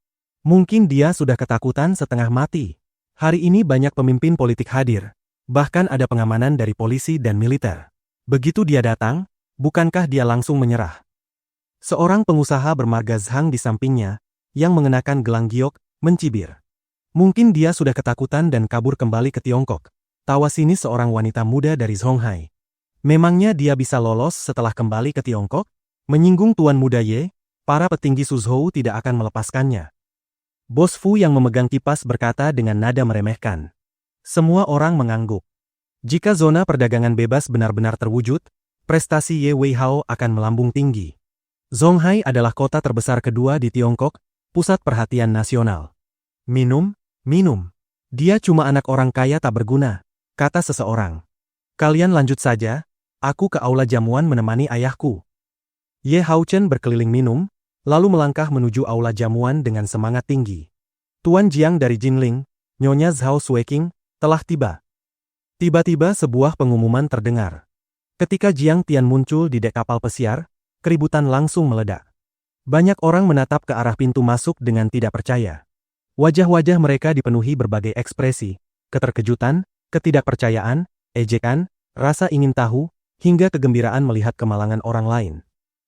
Mungkin dia sudah ketakutan setengah mati. Hari ini banyak pemimpin politik hadir. Bahkan ada pengamanan dari polisi dan militer. Begitu dia datang, bukankah dia langsung menyerah? Seorang pengusaha bermarga Zhang di sampingnya, yang mengenakan gelang giok, mencibir. Mungkin dia sudah ketakutan dan kabur kembali ke Tiongkok. Tawa sinis seorang wanita muda dari Zhonghai. Memangnya dia bisa lolos setelah kembali ke Tiongkok? Menyinggung Tuan Muda Ye, para petinggi Suzhou tidak akan melepaskannya. Bos Fu yang memegang kipas berkata dengan nada meremehkan. Semua orang mengangguk. Jika zona perdagangan bebas benar-benar terwujud, prestasi Ye Weihao akan melambung tinggi. Zhonghai adalah kota terbesar kedua di Tiongkok, pusat perhatian nasional. Minum, minum. Dia cuma anak orang kaya tak berguna, kata seseorang. Kalian lanjut saja, aku ke aula jamuan menemani ayahku. Ye Haochen berkeliling minum, lalu melangkah menuju aula jamuan dengan semangat tinggi. Tuan Jiang dari Jinling, Nyonya Zhao Sueking, telah tiba. Tiba-tiba sebuah pengumuman terdengar. Ketika Jiang Tian muncul di dek kapal pesiar, keributan langsung meledak. Banyak orang menatap ke arah pintu masuk dengan tidak percaya. Wajah-wajah mereka dipenuhi berbagai ekspresi, keterkejutan, ketidakpercayaan, ejekan, rasa ingin tahu, hingga kegembiraan melihat kemalangan orang lain.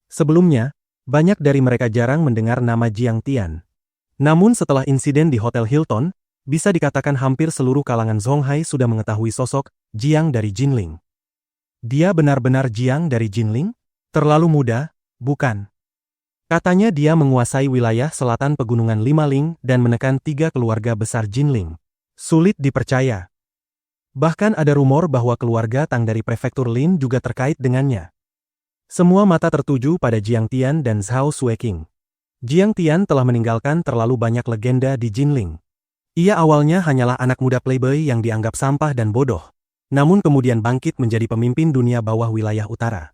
Sebelumnya, banyak dari mereka jarang mendengar nama Jiang Tian. Namun setelah insiden di Hotel Hilton, bisa dikatakan hampir seluruh kalangan Zhonghai sudah mengetahui sosok Jiang dari Jinling. Dia benar-benar Jiang dari Jinling? Terlalu muda, bukan? Katanya dia menguasai wilayah selatan pegunungan Limaling dan menekan 3 keluarga besar Jinling. Sulit dipercaya. Bahkan ada rumor bahwa keluarga Tang dari prefektur Lin juga terkait dengannya. Semua mata tertuju pada Jiang Tian dan Zhao Sueking. Jiang Tian telah meninggalkan terlalu banyak legenda di Jinling. Ia awalnya hanyalah anak muda playboy yang dianggap sampah dan bodoh, namun kemudian bangkit menjadi pemimpin dunia bawah wilayah utara.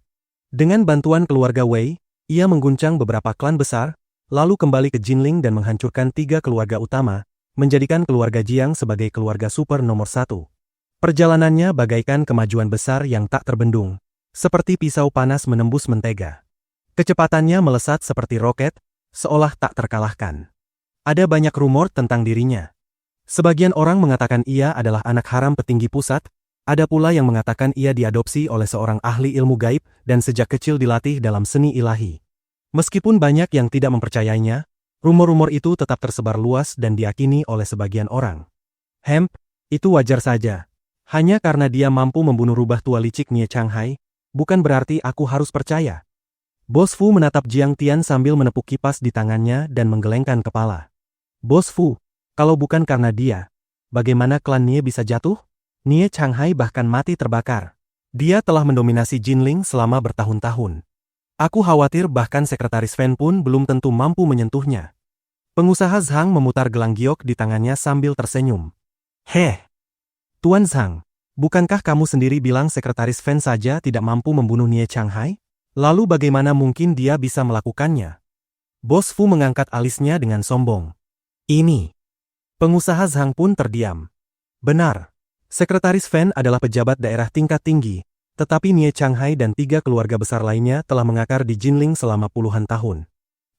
Dengan bantuan keluarga Wei, ia mengguncang beberapa klan besar, lalu kembali ke Jinling dan menghancurkan 3 keluarga utama, menjadikan keluarga Jiang sebagai keluarga super nomor 1. Perjalanannya bagaikan kemajuan besar yang tak terbendung. Seperti pisau panas menembus mentega. Kecepatannya melesat seperti roket, seolah tak terkalahkan. Ada banyak rumor tentang dirinya. Sebagian orang mengatakan ia adalah anak haram petinggi pusat, ada pula yang mengatakan ia diadopsi oleh seorang ahli ilmu gaib dan sejak kecil dilatih dalam seni ilahi. Meskipun banyak yang tidak mempercayainya, rumor-rumor itu tetap tersebar luas dan diyakini oleh sebagian orang. Itu wajar saja. Hanya karena dia mampu membunuh rubah tua licik Nie Changhai, bukan berarti aku harus percaya. Bos Fu menatap Jiang Tian sambil menepuk kipas di tangannya dan menggelengkan kepala. Bos Fu, kalau bukan karena dia, bagaimana klan Nie bisa jatuh? Nie Changhai bahkan mati terbakar. Dia telah mendominasi Jinling selama bertahun-tahun. Aku khawatir bahkan sekretaris Fen pun belum tentu mampu menyentuhnya. Pengusaha Zhang memutar gelang giok di tangannya sambil tersenyum. Tuan Zhang, bukankah kamu sendiri bilang sekretaris Fen saja tidak mampu membunuh Nie Changhai? Lalu bagaimana mungkin dia bisa melakukannya? Bos Fu mengangkat alisnya dengan sombong. Ini. Pengusaha Zhang pun terdiam. Benar. Sekretaris Fen adalah pejabat daerah tingkat tinggi, tetapi Nie Changhai dan 3 keluarga besar lainnya telah mengakar di Jinling selama puluhan tahun.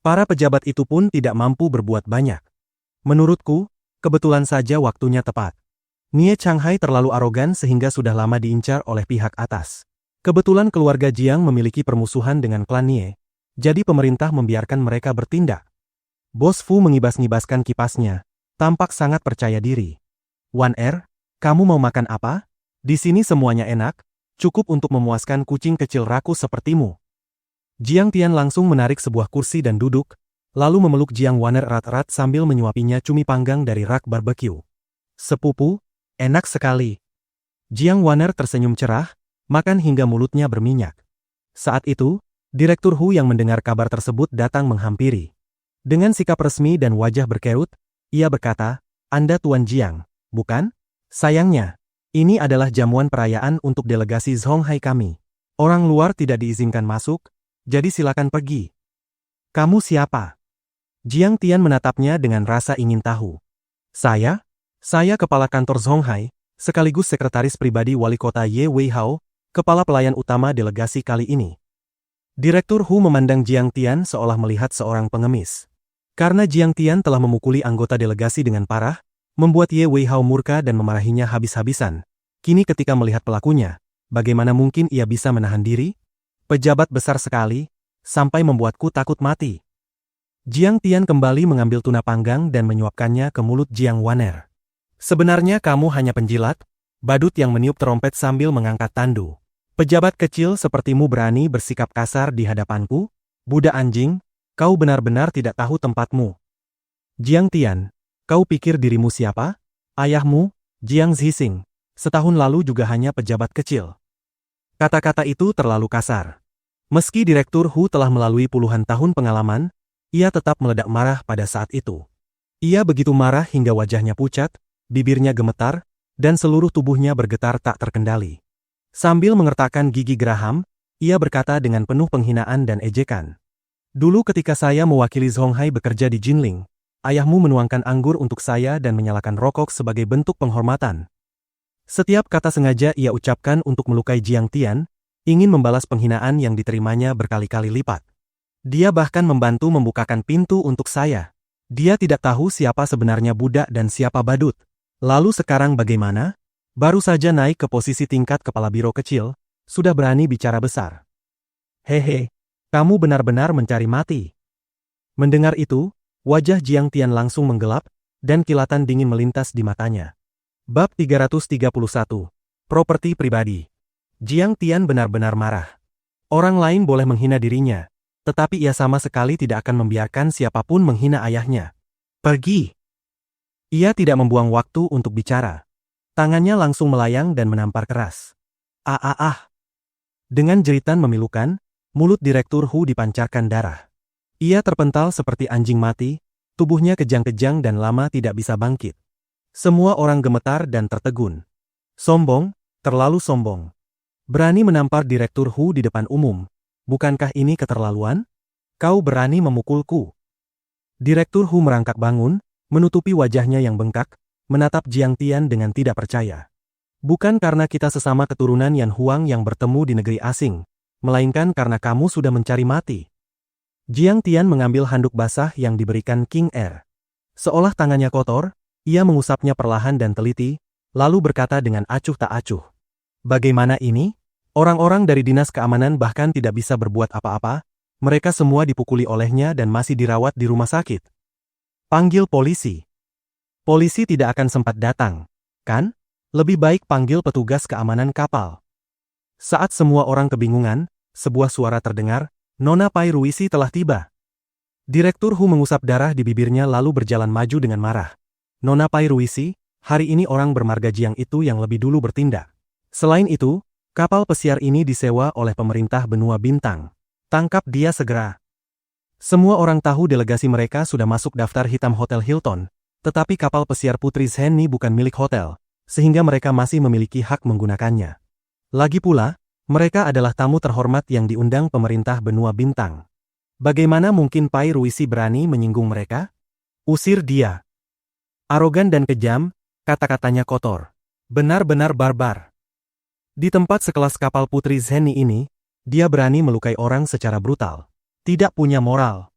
Para pejabat itu pun tidak mampu berbuat banyak. Menurutku, kebetulan saja waktunya tepat. Nie Changhai terlalu arogan sehingga sudah lama diincar oleh pihak atas. Kebetulan keluarga Jiang memiliki permusuhan dengan klan Nie, jadi pemerintah membiarkan mereka bertindak. Bos Fu mengibas-ngibaskan kipasnya, tampak sangat percaya diri. Wan kamu mau makan apa? Di sini semuanya enak, cukup untuk memuaskan kucing kecil rakus sepertimu. Jiang Tian langsung menarik sebuah kursi dan duduk, lalu memeluk Jiang Wan erat-erat sambil menyuapinya cumi panggang dari rak barbecue. Sepupu, enak sekali. Jiang Wan tersenyum cerah, makan hingga mulutnya berminyak. Saat itu, Direktur Hu yang mendengar kabar tersebut datang menghampiri. Dengan sikap resmi dan wajah berkerut, Ia berkata, Anda Tuan Jiang, bukan? Sayangnya, ini adalah jamuan perayaan untuk delegasi Zhonghai kami. Orang luar tidak diizinkan masuk, jadi silakan pergi. Kamu siapa? Jiang Tian menatapnya dengan rasa ingin tahu. Saya kepala kantor Zhonghai, sekaligus sekretaris pribadi wali kota Ye Weihao, kepala pelayan utama delegasi kali ini. Direktur Hu memandang Jiang Tian seolah melihat seorang pengemis. Karena Jiang Tian telah memukuli anggota delegasi dengan parah, membuat Ye Weihao murka dan memarahinya habis-habisan. Kini ketika melihat pelakunya, bagaimana mungkin ia bisa menahan diri? Pejabat besar sekali, sampai membuatku takut mati. Jiang Tian kembali mengambil tuna panggang dan menyuapkannya ke mulut Jiang Waner. Sebenarnya kamu hanya penjilat, badut yang meniup terompet sambil mengangkat tandu. Pejabat kecil sepertimu berani bersikap kasar di hadapanku? Budak anjing, kau benar-benar tidak tahu tempatmu. Jiang Tian, kau pikir dirimu siapa? Ayahmu, Jiang Zhixing, setahun lalu juga hanya pejabat kecil. Kata-kata itu terlalu kasar. Meski Direktur Hu telah melalui puluhan tahun pengalaman, ia tetap meledak marah pada saat itu. Ia begitu marah hingga wajahnya pucat, bibirnya gemetar, dan seluruh tubuhnya bergetar tak terkendali. Sambil mengertakkan gigi geraham, ia berkata dengan penuh penghinaan dan ejekan. Dulu ketika saya mewakili Zhonghai bekerja di Jinling, ayahmu menuangkan anggur untuk saya dan menyalakan rokok sebagai bentuk penghormatan. Setiap kata sengaja ia ucapkan untuk melukai Jiang Tian, ingin membalas penghinaan yang diterimanya berkali-kali lipat. Dia bahkan membantu membukakan pintu untuk saya. Dia tidak tahu siapa sebenarnya budak dan siapa badut. Lalu sekarang bagaimana? Baru saja naik ke posisi tingkat kepala biro kecil, sudah berani bicara besar. Hehe, kamu benar-benar mencari mati. Mendengar itu, wajah Jiang Tian langsung menggelap, dan kilatan dingin melintas di matanya. Bab 331. Properti pribadi. Jiang Tian benar-benar marah. Orang lain boleh menghina dirinya, tetapi ia sama sekali tidak akan membiarkan siapapun menghina ayahnya. Pergi. Ia tidak membuang waktu untuk bicara. Tangannya langsung melayang dan menampar keras. Dengan jeritan memilukan, mulut Direktur Hu dipancarkan darah. Ia terpental seperti anjing mati, tubuhnya kejang-kejang dan lama tidak bisa bangkit. Semua orang gemetar dan tertegun. Sombong, terlalu sombong. Berani menampar Direktur Hu di depan umum. Bukankah ini keterlaluan? Kau berani memukulku. Direktur Hu merangkak bangun, menutupi wajahnya yang bengkak, menatap Jiang Tian dengan tidak percaya. Bukan karena kita sesama keturunan Yan Huang yang bertemu di negeri asing, melainkan karena kamu sudah mencari mati. Jiang Tian mengambil handuk basah yang diberikan King Er. Seolah tangannya kotor, ia mengusapnya perlahan dan teliti, lalu berkata dengan acuh tak acuh. Bagaimana ini? Orang-orang dari dinas keamanan bahkan tidak bisa berbuat apa-apa, mereka semua dipukuli olehnya dan masih dirawat di rumah sakit. Panggil polisi. Polisi tidak akan sempat datang, kan? Lebih baik panggil petugas keamanan kapal. Saat semua orang kebingungan, sebuah suara terdengar, Nona Pai Ruisi telah tiba. Direktur Hu mengusap darah di bibirnya lalu berjalan maju dengan marah. Nona Pai Ruisi, hari ini orang bermarga Jiang itu yang lebih dulu bertindak. Selain itu, kapal pesiar ini disewa oleh pemerintah benua bintang. Tangkap dia segera. Semua orang tahu delegasi mereka sudah masuk daftar hitam Hotel Hilton. Tetapi kapal pesiar Putri Zhenni bukan milik hotel, sehingga mereka masih memiliki hak menggunakannya. Lagi pula, mereka adalah tamu terhormat yang diundang pemerintah benua bintang. Bagaimana mungkin Pai Ruisi berani menyinggung mereka? Usir dia. Arogan dan kejam, kata-katanya kotor. Benar-benar barbar. Di tempat sekelas kapal Putri Zhenni ini, dia berani melukai orang secara brutal. Tidak punya moral.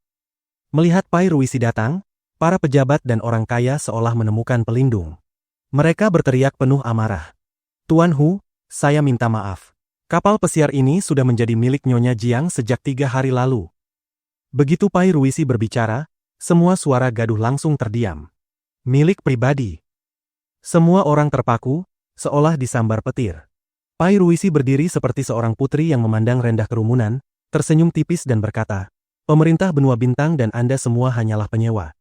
Melihat Pai Ruisi datang, para pejabat dan orang kaya seolah menemukan pelindung. Mereka berteriak penuh amarah. Tuan Hu, saya minta maaf. Kapal pesiar ini sudah menjadi milik Nyonya Jiang sejak 3 hari lalu. Begitu Pai Ruisi berbicara, semua suara gaduh langsung terdiam. Milik pribadi. Semua orang terpaku, seolah disambar petir. Pai Ruisi berdiri seperti seorang putri yang memandang rendah kerumunan, tersenyum tipis dan berkata, pemerintah benua bintang dan Anda semua hanyalah penyewa.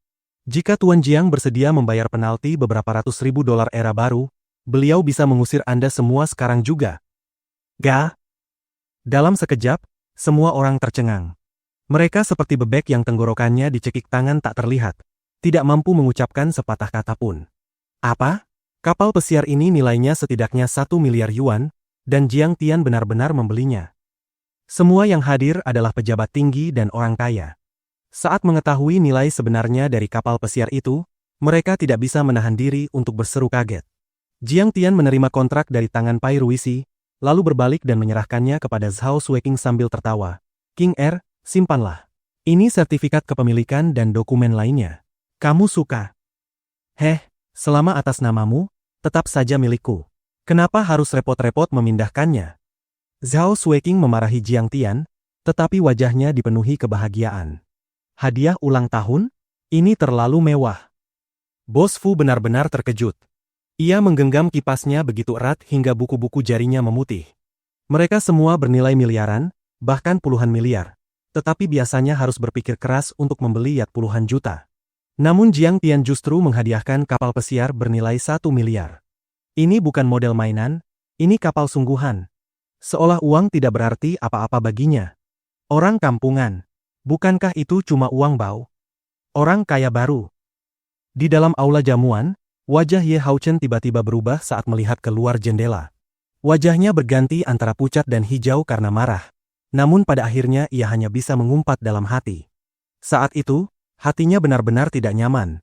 Jika Tuan Jiang bersedia membayar penalti beberapa ratus ribu dolar era baru, beliau bisa mengusir Anda semua sekarang juga. Gah! Dalam sekejap, semua orang tercengang. Mereka seperti bebek yang tenggorokannya dicekik tangan tak terlihat. tidak mampu mengucapkan sepatah kata pun. Apa? Kapal pesiar ini nilainya setidaknya 1 miliar yuan, dan Jiang Tian benar-benar membelinya. Semua yang hadir adalah pejabat tinggi dan orang kaya. Saat mengetahui nilai sebenarnya dari kapal pesiar itu, mereka tidak bisa menahan diri untuk berseru kaget. Jiang Tian menerima kontrak dari tangan Pai Ruisi, lalu berbalik dan menyerahkannya kepada Zhao Xueqing sambil tertawa. King Er, simpanlah. Ini sertifikat kepemilikan dan dokumen lainnya. Kamu suka? Selama atas namamu, tetap saja milikku. Kenapa harus repot-repot memindahkannya? Zhao Xueqing memarahi Jiang Tian, tetapi wajahnya dipenuhi kebahagiaan. Hadiah ulang tahun? Ini terlalu mewah. Bos Fu benar-benar terkejut. Ia menggenggam kipasnya begitu erat hingga buku-buku jarinya memutih. Mereka semua bernilai miliaran, bahkan puluhan miliar. Tetapi biasanya harus berpikir keras untuk membeli yacht puluhan juta. Namun Jiang Tian justru menghadiahkan kapal pesiar bernilai 1 miliar. Ini bukan model mainan, ini kapal sungguhan. Seolah uang tidak berarti apa-apa baginya. Orang kampungan. Bukankah itu cuma uang bau? Orang kaya baru. Di dalam aula jamuan, wajah Ye Haochen tiba-tiba berubah saat melihat keluar jendela. Wajahnya berganti antara pucat dan hijau karena marah. Namun pada akhirnya ia hanya bisa mengumpat dalam hati. Saat itu, hatinya benar-benar tidak nyaman.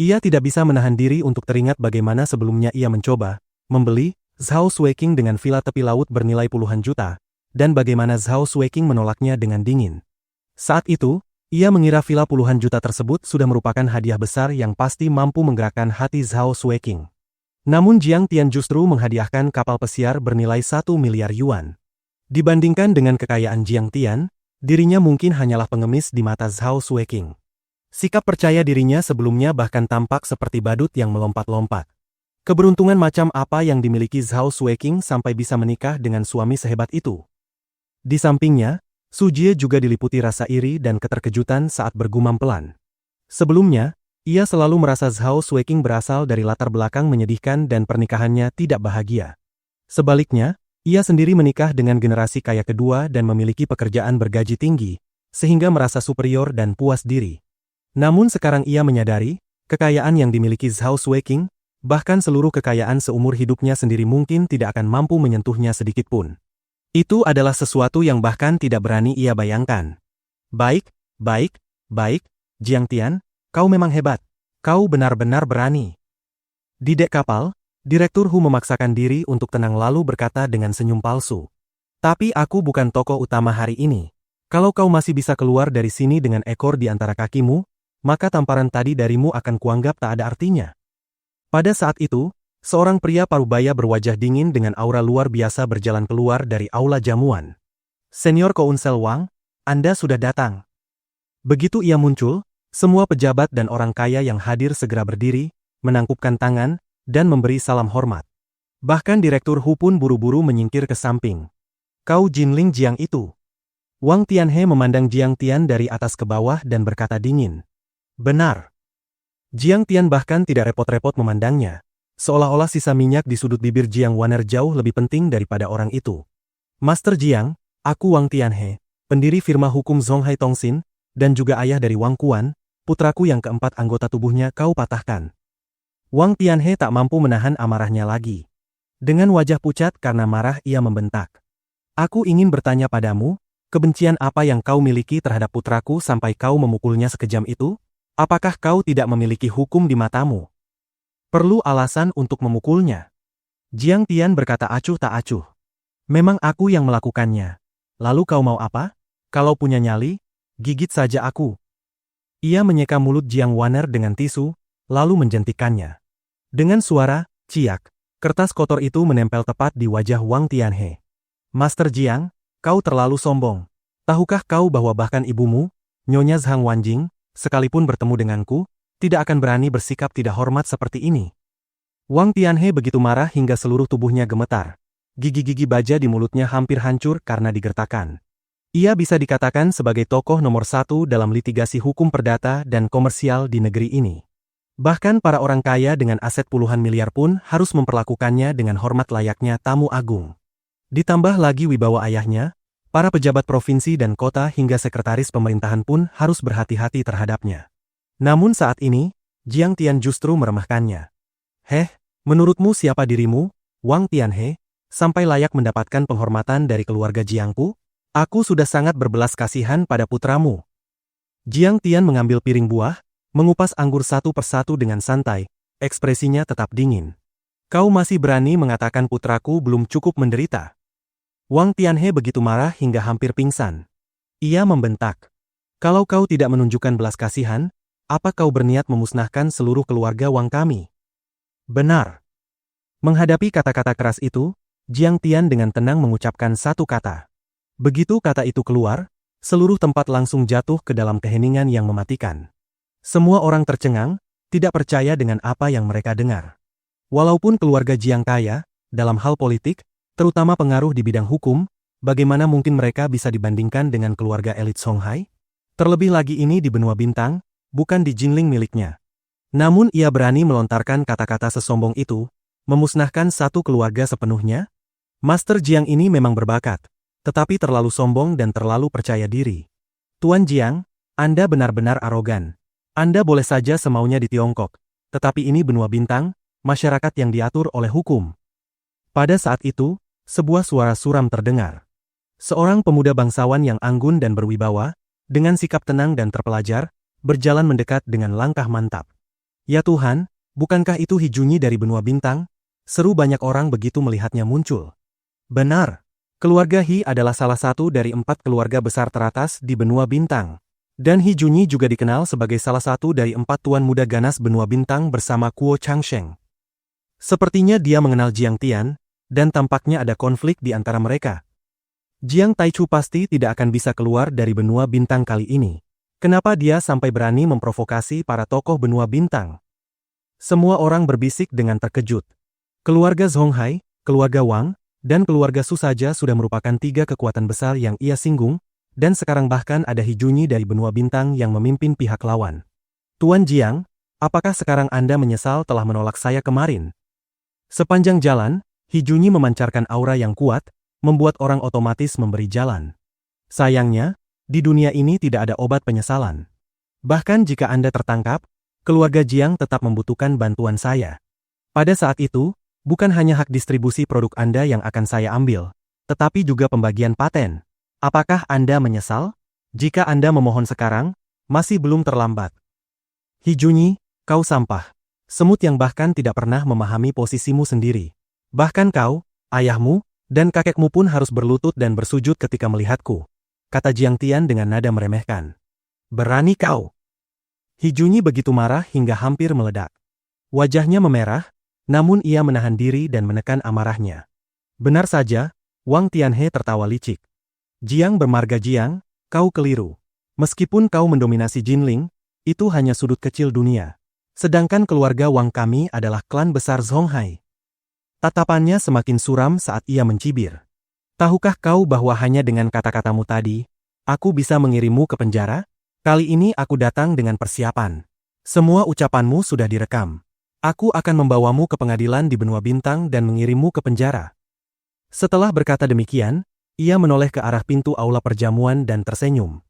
Ia tidak bisa menahan diri untuk teringat bagaimana sebelumnya ia mencoba membeli Zhao Xueqing dengan villa tepi laut bernilai puluhan juta, dan bagaimana Zhao Xueqing menolaknya dengan dingin. Saat itu, ia mengira villa puluhan juta tersebut sudah merupakan hadiah besar yang pasti mampu menggerakkan hati Zhao Xueqing. Namun Jiang Tian justru menghadiahkan kapal pesiar bernilai 1 miliar yuan. Dibandingkan dengan kekayaan Jiang Tian, dirinya mungkin hanyalah pengemis di mata Zhao Xueqing. Sikap percaya dirinya sebelumnya bahkan tampak seperti badut yang melompat-lompat. Keberuntungan macam apa yang dimiliki Zhao Xueqing sampai bisa menikah dengan suami sehebat itu? Di sampingnya, Su Jie juga diliputi rasa iri dan keterkejutan saat bergumam pelan. Sebelumnya, ia selalu merasa Zhao Xueqing berasal dari latar belakang menyedihkan dan pernikahannya tidak bahagia. Sebaliknya, ia sendiri menikah dengan generasi kaya kedua dan memiliki pekerjaan bergaji tinggi, sehingga merasa superior dan puas diri. Namun sekarang ia menyadari, kekayaan yang dimiliki Zhao Xueqing, bahkan seluruh kekayaan seumur hidupnya sendiri mungkin tidak akan mampu menyentuhnya sedikitpun. Itu adalah sesuatu yang bahkan tidak berani ia bayangkan. Baik, Jiang Tian, kau memang hebat. Kau benar-benar berani. Di dek kapal, Direktur Hu memaksakan diri untuk tenang lalu berkata dengan senyum palsu. Tapi aku bukan tokoh utama hari ini. Kalau kau masih bisa keluar dari sini dengan ekor di antara kakimu, maka tamparan tadi darimu akan kuanggap tak ada artinya. Pada saat itu, seorang pria parubaya berwajah dingin dengan aura luar biasa berjalan keluar dari aula jamuan. Senior Kounsel Wang, Anda sudah datang. Begitu ia muncul, semua pejabat dan orang kaya yang hadir segera berdiri, menangkupkan tangan, dan memberi salam hormat. Bahkan Direktur Hu pun buru-buru menyingkir ke samping. Kau Jinling Jiang itu. Wang Tianhe memandang Jiang Tian dari atas ke bawah dan berkata dingin. Benar. Jiang Tian bahkan tidak repot-repot memandangnya. Seolah-olah sisa minyak di sudut bibir Jiang Waner jauh lebih penting daripada orang itu. Master Jiang, aku Wang Tianhe, pendiri firma hukum Zonghai Tongxin, dan juga ayah dari Wang Kuan, putraku yang keempat anggota tubuhnya kau patahkan. Wang Tianhe tak mampu menahan amarahnya lagi. Dengan wajah pucat karena marah ia membentak. Aku ingin bertanya padamu, kebencian apa yang kau miliki terhadap putraku sampai kau memukulnya sekejam itu? Apakah kau tidak memiliki hukum di matamu? Perlu alasan untuk memukulnya. Jiang Tian berkata acuh tak acuh. Memang aku yang melakukannya. Lalu kau mau apa? Kalau punya nyali, gigit saja aku. Ia menyeka mulut Jiang Waner dengan tisu, lalu menjentikannya. Dengan suara, ciak, kertas kotor itu menempel tepat di wajah Wang Tianhe. Master Jiang, kau terlalu sombong. Tahukah kau bahwa bahkan ibumu, Nyonya Zhang Wanjing, sekalipun bertemu denganku, tidak akan berani bersikap tidak hormat seperti ini. Wang Tianhe begitu marah hingga seluruh tubuhnya gemetar. Gigi-gigi baja di mulutnya hampir hancur karena digertakkan. Ia bisa dikatakan sebagai tokoh nomor 1 dalam litigasi hukum perdata dan komersial di negeri ini. Bahkan para orang kaya dengan aset puluhan miliar pun harus memperlakukannya dengan hormat layaknya tamu agung. Ditambah lagi wibawa ayahnya, para pejabat provinsi dan kota hingga sekretaris pemerintahan pun harus berhati-hati terhadapnya. Namun saat ini, Jiang Tian justru meremehkannya. Heh, menurutmu siapa dirimu, Wang Tianhe, sampai layak mendapatkan penghormatan dari keluarga Jiangku? Aku sudah sangat berbelas kasihan pada putramu. Jiang Tian mengambil piring buah, mengupas anggur satu persatu dengan santai, ekspresinya tetap dingin. Kau masih berani mengatakan putraku belum cukup menderita? Wang Tianhe begitu marah hingga hampir pingsan. Ia membentak. Kalau kau tidak menunjukkan belas kasihan, apa kau berniat memusnahkan seluruh keluarga Wang kami? Benar. Menghadapi kata-kata keras itu, Jiang Tian dengan tenang mengucapkan satu kata. Begitu kata itu keluar, seluruh tempat langsung jatuh ke dalam keheningan yang mematikan. Semua orang tercengang, tidak percaya dengan apa yang mereka dengar. Walaupun keluarga Jiang kaya, dalam hal politik, terutama pengaruh di bidang hukum, bagaimana mungkin mereka bisa dibandingkan dengan keluarga elit Songhai? Terlebih lagi ini di benua bintang, bukan di Jinling miliknya. Namun ia berani melontarkan kata-kata sesombong itu, memusnahkan satu keluarga sepenuhnya? Master Jiang ini memang berbakat, tetapi terlalu sombong dan terlalu percaya diri. Tuan Jiang, Anda benar-benar arogan. Anda boleh saja semaunya di Tiongkok, tetapi ini benua bintang, masyarakat yang diatur oleh hukum. Pada saat itu, sebuah suara suram terdengar. Seorang pemuda bangsawan yang anggun dan berwibawa, dengan sikap tenang dan terpelajar, berjalan mendekat dengan langkah mantap. Ya Tuhan, bukankah itu He Junyi dari benua bintang? Seru banyak orang begitu melihatnya muncul. Benar, keluarga He adalah salah satu dari 4 keluarga besar teratas di benua bintang. Dan He Junyi juga dikenal sebagai salah satu dari 4 tuan muda ganas benua bintang bersama Kuo Changsheng. Sepertinya dia mengenal Jiang Tian, dan tampaknya ada konflik di antara mereka. Jiang Taichu pasti tidak akan bisa keluar dari benua bintang kali ini. Kenapa dia sampai berani memprovokasi para tokoh benua bintang? Semua orang berbisik dengan terkejut. Keluarga Zonghai, keluarga Wang, dan keluarga Su saja sudah merupakan 3 kekuatan besar yang ia singgung, dan sekarang bahkan ada He Junyi dari benua bintang yang memimpin pihak lawan. Tuan Jiang, apakah sekarang Anda menyesal telah menolak saya kemarin? Sepanjang jalan, He Junyi memancarkan aura yang kuat, membuat orang otomatis memberi jalan. Sayangnya, di dunia ini tidak ada obat penyesalan. Bahkan jika Anda tertangkap, keluarga Jiang tetap membutuhkan bantuan saya. Pada saat itu, bukan hanya hak distribusi produk Anda yang akan saya ambil, tetapi juga pembagian paten. Apakah Anda menyesal? Jika Anda memohon sekarang, masih belum terlambat. He Junyi, kau sampah. Semut yang bahkan tidak pernah memahami posisimu sendiri. Bahkan kau, ayahmu, dan kakekmu pun harus berlutut dan bersujud ketika melihatku. Kata Jiang Tian dengan nada meremehkan. Berani kau? He Junyi begitu marah hingga hampir meledak. Wajahnya memerah, namun ia menahan diri dan menekan amarahnya. Benar saja, Wang Tianhe tertawa licik. Jiang bermarga Jiang, kau keliru. Meskipun kau mendominasi Jinling, itu hanya sudut kecil dunia. Sedangkan keluarga Wang kami adalah klan besar Zonghai. Tatapannya semakin suram saat ia mencibir. Tahukah kau bahwa hanya dengan kata-katamu tadi, aku bisa mengirimmu ke penjara? Kali ini aku datang dengan persiapan. Semua ucapanmu sudah direkam. Aku akan membawamu ke pengadilan di benua bintang dan mengirimmu ke penjara. Setelah berkata demikian, ia menoleh ke arah pintu aula perjamuan dan tersenyum.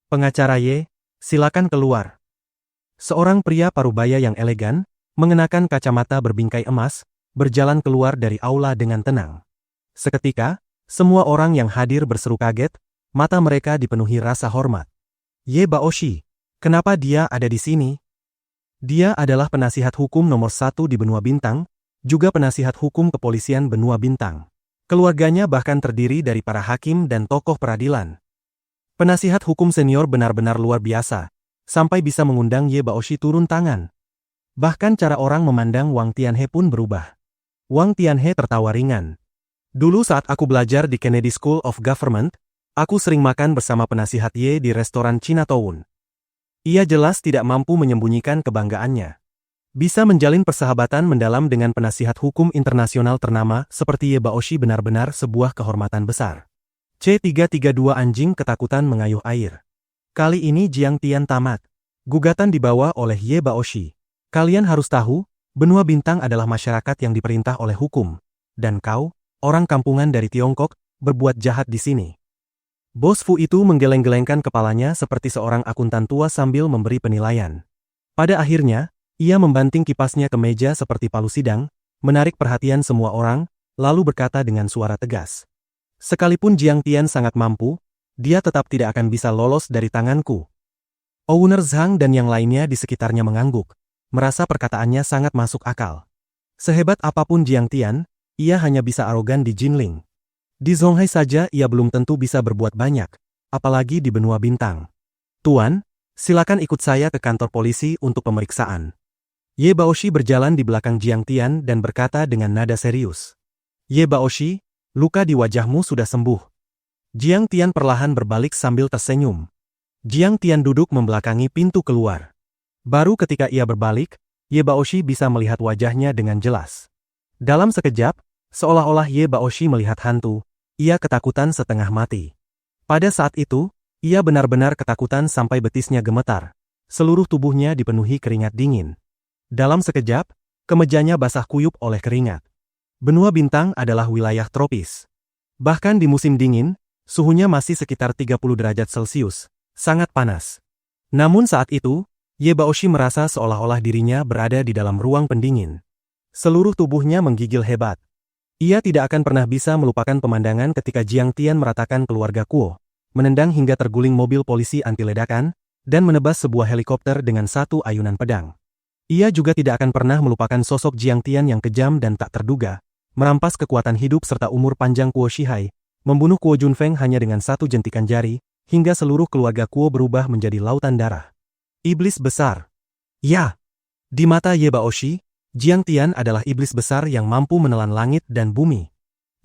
Pengacara Ye, silakan keluar. Seorang pria parubaya yang elegan, mengenakan kacamata berbingkai emas, berjalan keluar dari aula dengan tenang. Seketika, semua orang yang hadir berseru kaget, mata mereka dipenuhi rasa hormat. Ye Baoshi, kenapa dia ada di sini? Dia adalah penasihat hukum nomor 1 di benua bintang, juga penasihat hukum kepolisian benua bintang. Keluarganya bahkan terdiri dari para hakim dan tokoh peradilan. Penasihat hukum senior benar-benar luar biasa, sampai bisa mengundang Ye Baoshi turun tangan. Bahkan cara orang memandang Wang Tianhe pun berubah. Wang Tianhe tertawa ringan. Dulu saat aku belajar di Kennedy School of Government, aku sering makan bersama penasihat Ye di restoran Chinatown. Ia jelas tidak mampu menyembunyikan kebanggaannya. Bisa menjalin persahabatan mendalam dengan penasihat hukum internasional ternama seperti Ye Baoshi benar-benar sebuah kehormatan besar. C332 anjing ketakutan mengayuh air. Kali ini Jiang Tian tamat. Gugatan dibawa oleh Ye Baoshi. Kalian harus tahu, benua bintang adalah masyarakat yang diperintah oleh hukum. Dan kau, orang kampungan dari Tiongkok, berbuat jahat di sini. Bos Fu itu menggeleng-gelengkan kepalanya seperti seorang akuntan tua sambil memberi penilaian. Pada akhirnya, ia membanting kipasnya ke meja seperti palu sidang, menarik perhatian semua orang, lalu berkata dengan suara tegas. Sekalipun Jiang Tian sangat mampu, dia tetap tidak akan bisa lolos dari tanganku. Owner Zhang dan yang lainnya di sekitarnya mengangguk, merasa perkataannya sangat masuk akal. Sehebat apapun Jiang Tian, ia hanya bisa arogan di Jinling. Di Zonghai saja ia belum tentu bisa berbuat banyak, apalagi di benua bintang. Tuan, silakan ikut saya ke kantor polisi untuk pemeriksaan. Ye Baoshi berjalan di belakang Jiang Tian dan berkata dengan nada serius. Ye Baoshi, luka di wajahmu sudah sembuh. Jiang Tian perlahan berbalik sambil tersenyum. Jiang Tian duduk membelakangi pintu keluar. Baru ketika ia berbalik, Ye Baoshi bisa melihat wajahnya dengan jelas. Dalam sekejap, seolah-olah Ye Baoshi melihat hantu, ia ketakutan setengah mati. Pada saat itu, ia benar-benar ketakutan sampai betisnya gemetar. Seluruh tubuhnya dipenuhi keringat dingin. Dalam sekejap, kemejanya basah kuyup oleh keringat. Benua bintang adalah wilayah tropis. Bahkan di musim dingin, suhunya masih sekitar 30 derajat Celcius, sangat panas. Namun saat itu, Ye Baoshi merasa seolah-olah dirinya berada di dalam ruang pendingin. Seluruh tubuhnya menggigil hebat. Ia tidak akan pernah bisa melupakan pemandangan ketika Jiang Tian meratakan keluarga Kuo, menendang hingga terguling mobil polisi anti-ledakan, dan menebas sebuah helikopter dengan satu ayunan pedang. Ia juga tidak akan pernah melupakan sosok Jiang Tian yang kejam dan tak terduga, merampas kekuatan hidup serta umur panjang Kuo Shihai, membunuh Kuo Junfeng hanya dengan satu jentikan jari, hingga seluruh keluarga Kuo berubah menjadi lautan darah. Iblis besar. Ya! Di mata Ye Baoshi, Jiang Tian adalah iblis besar yang mampu menelan langit dan bumi.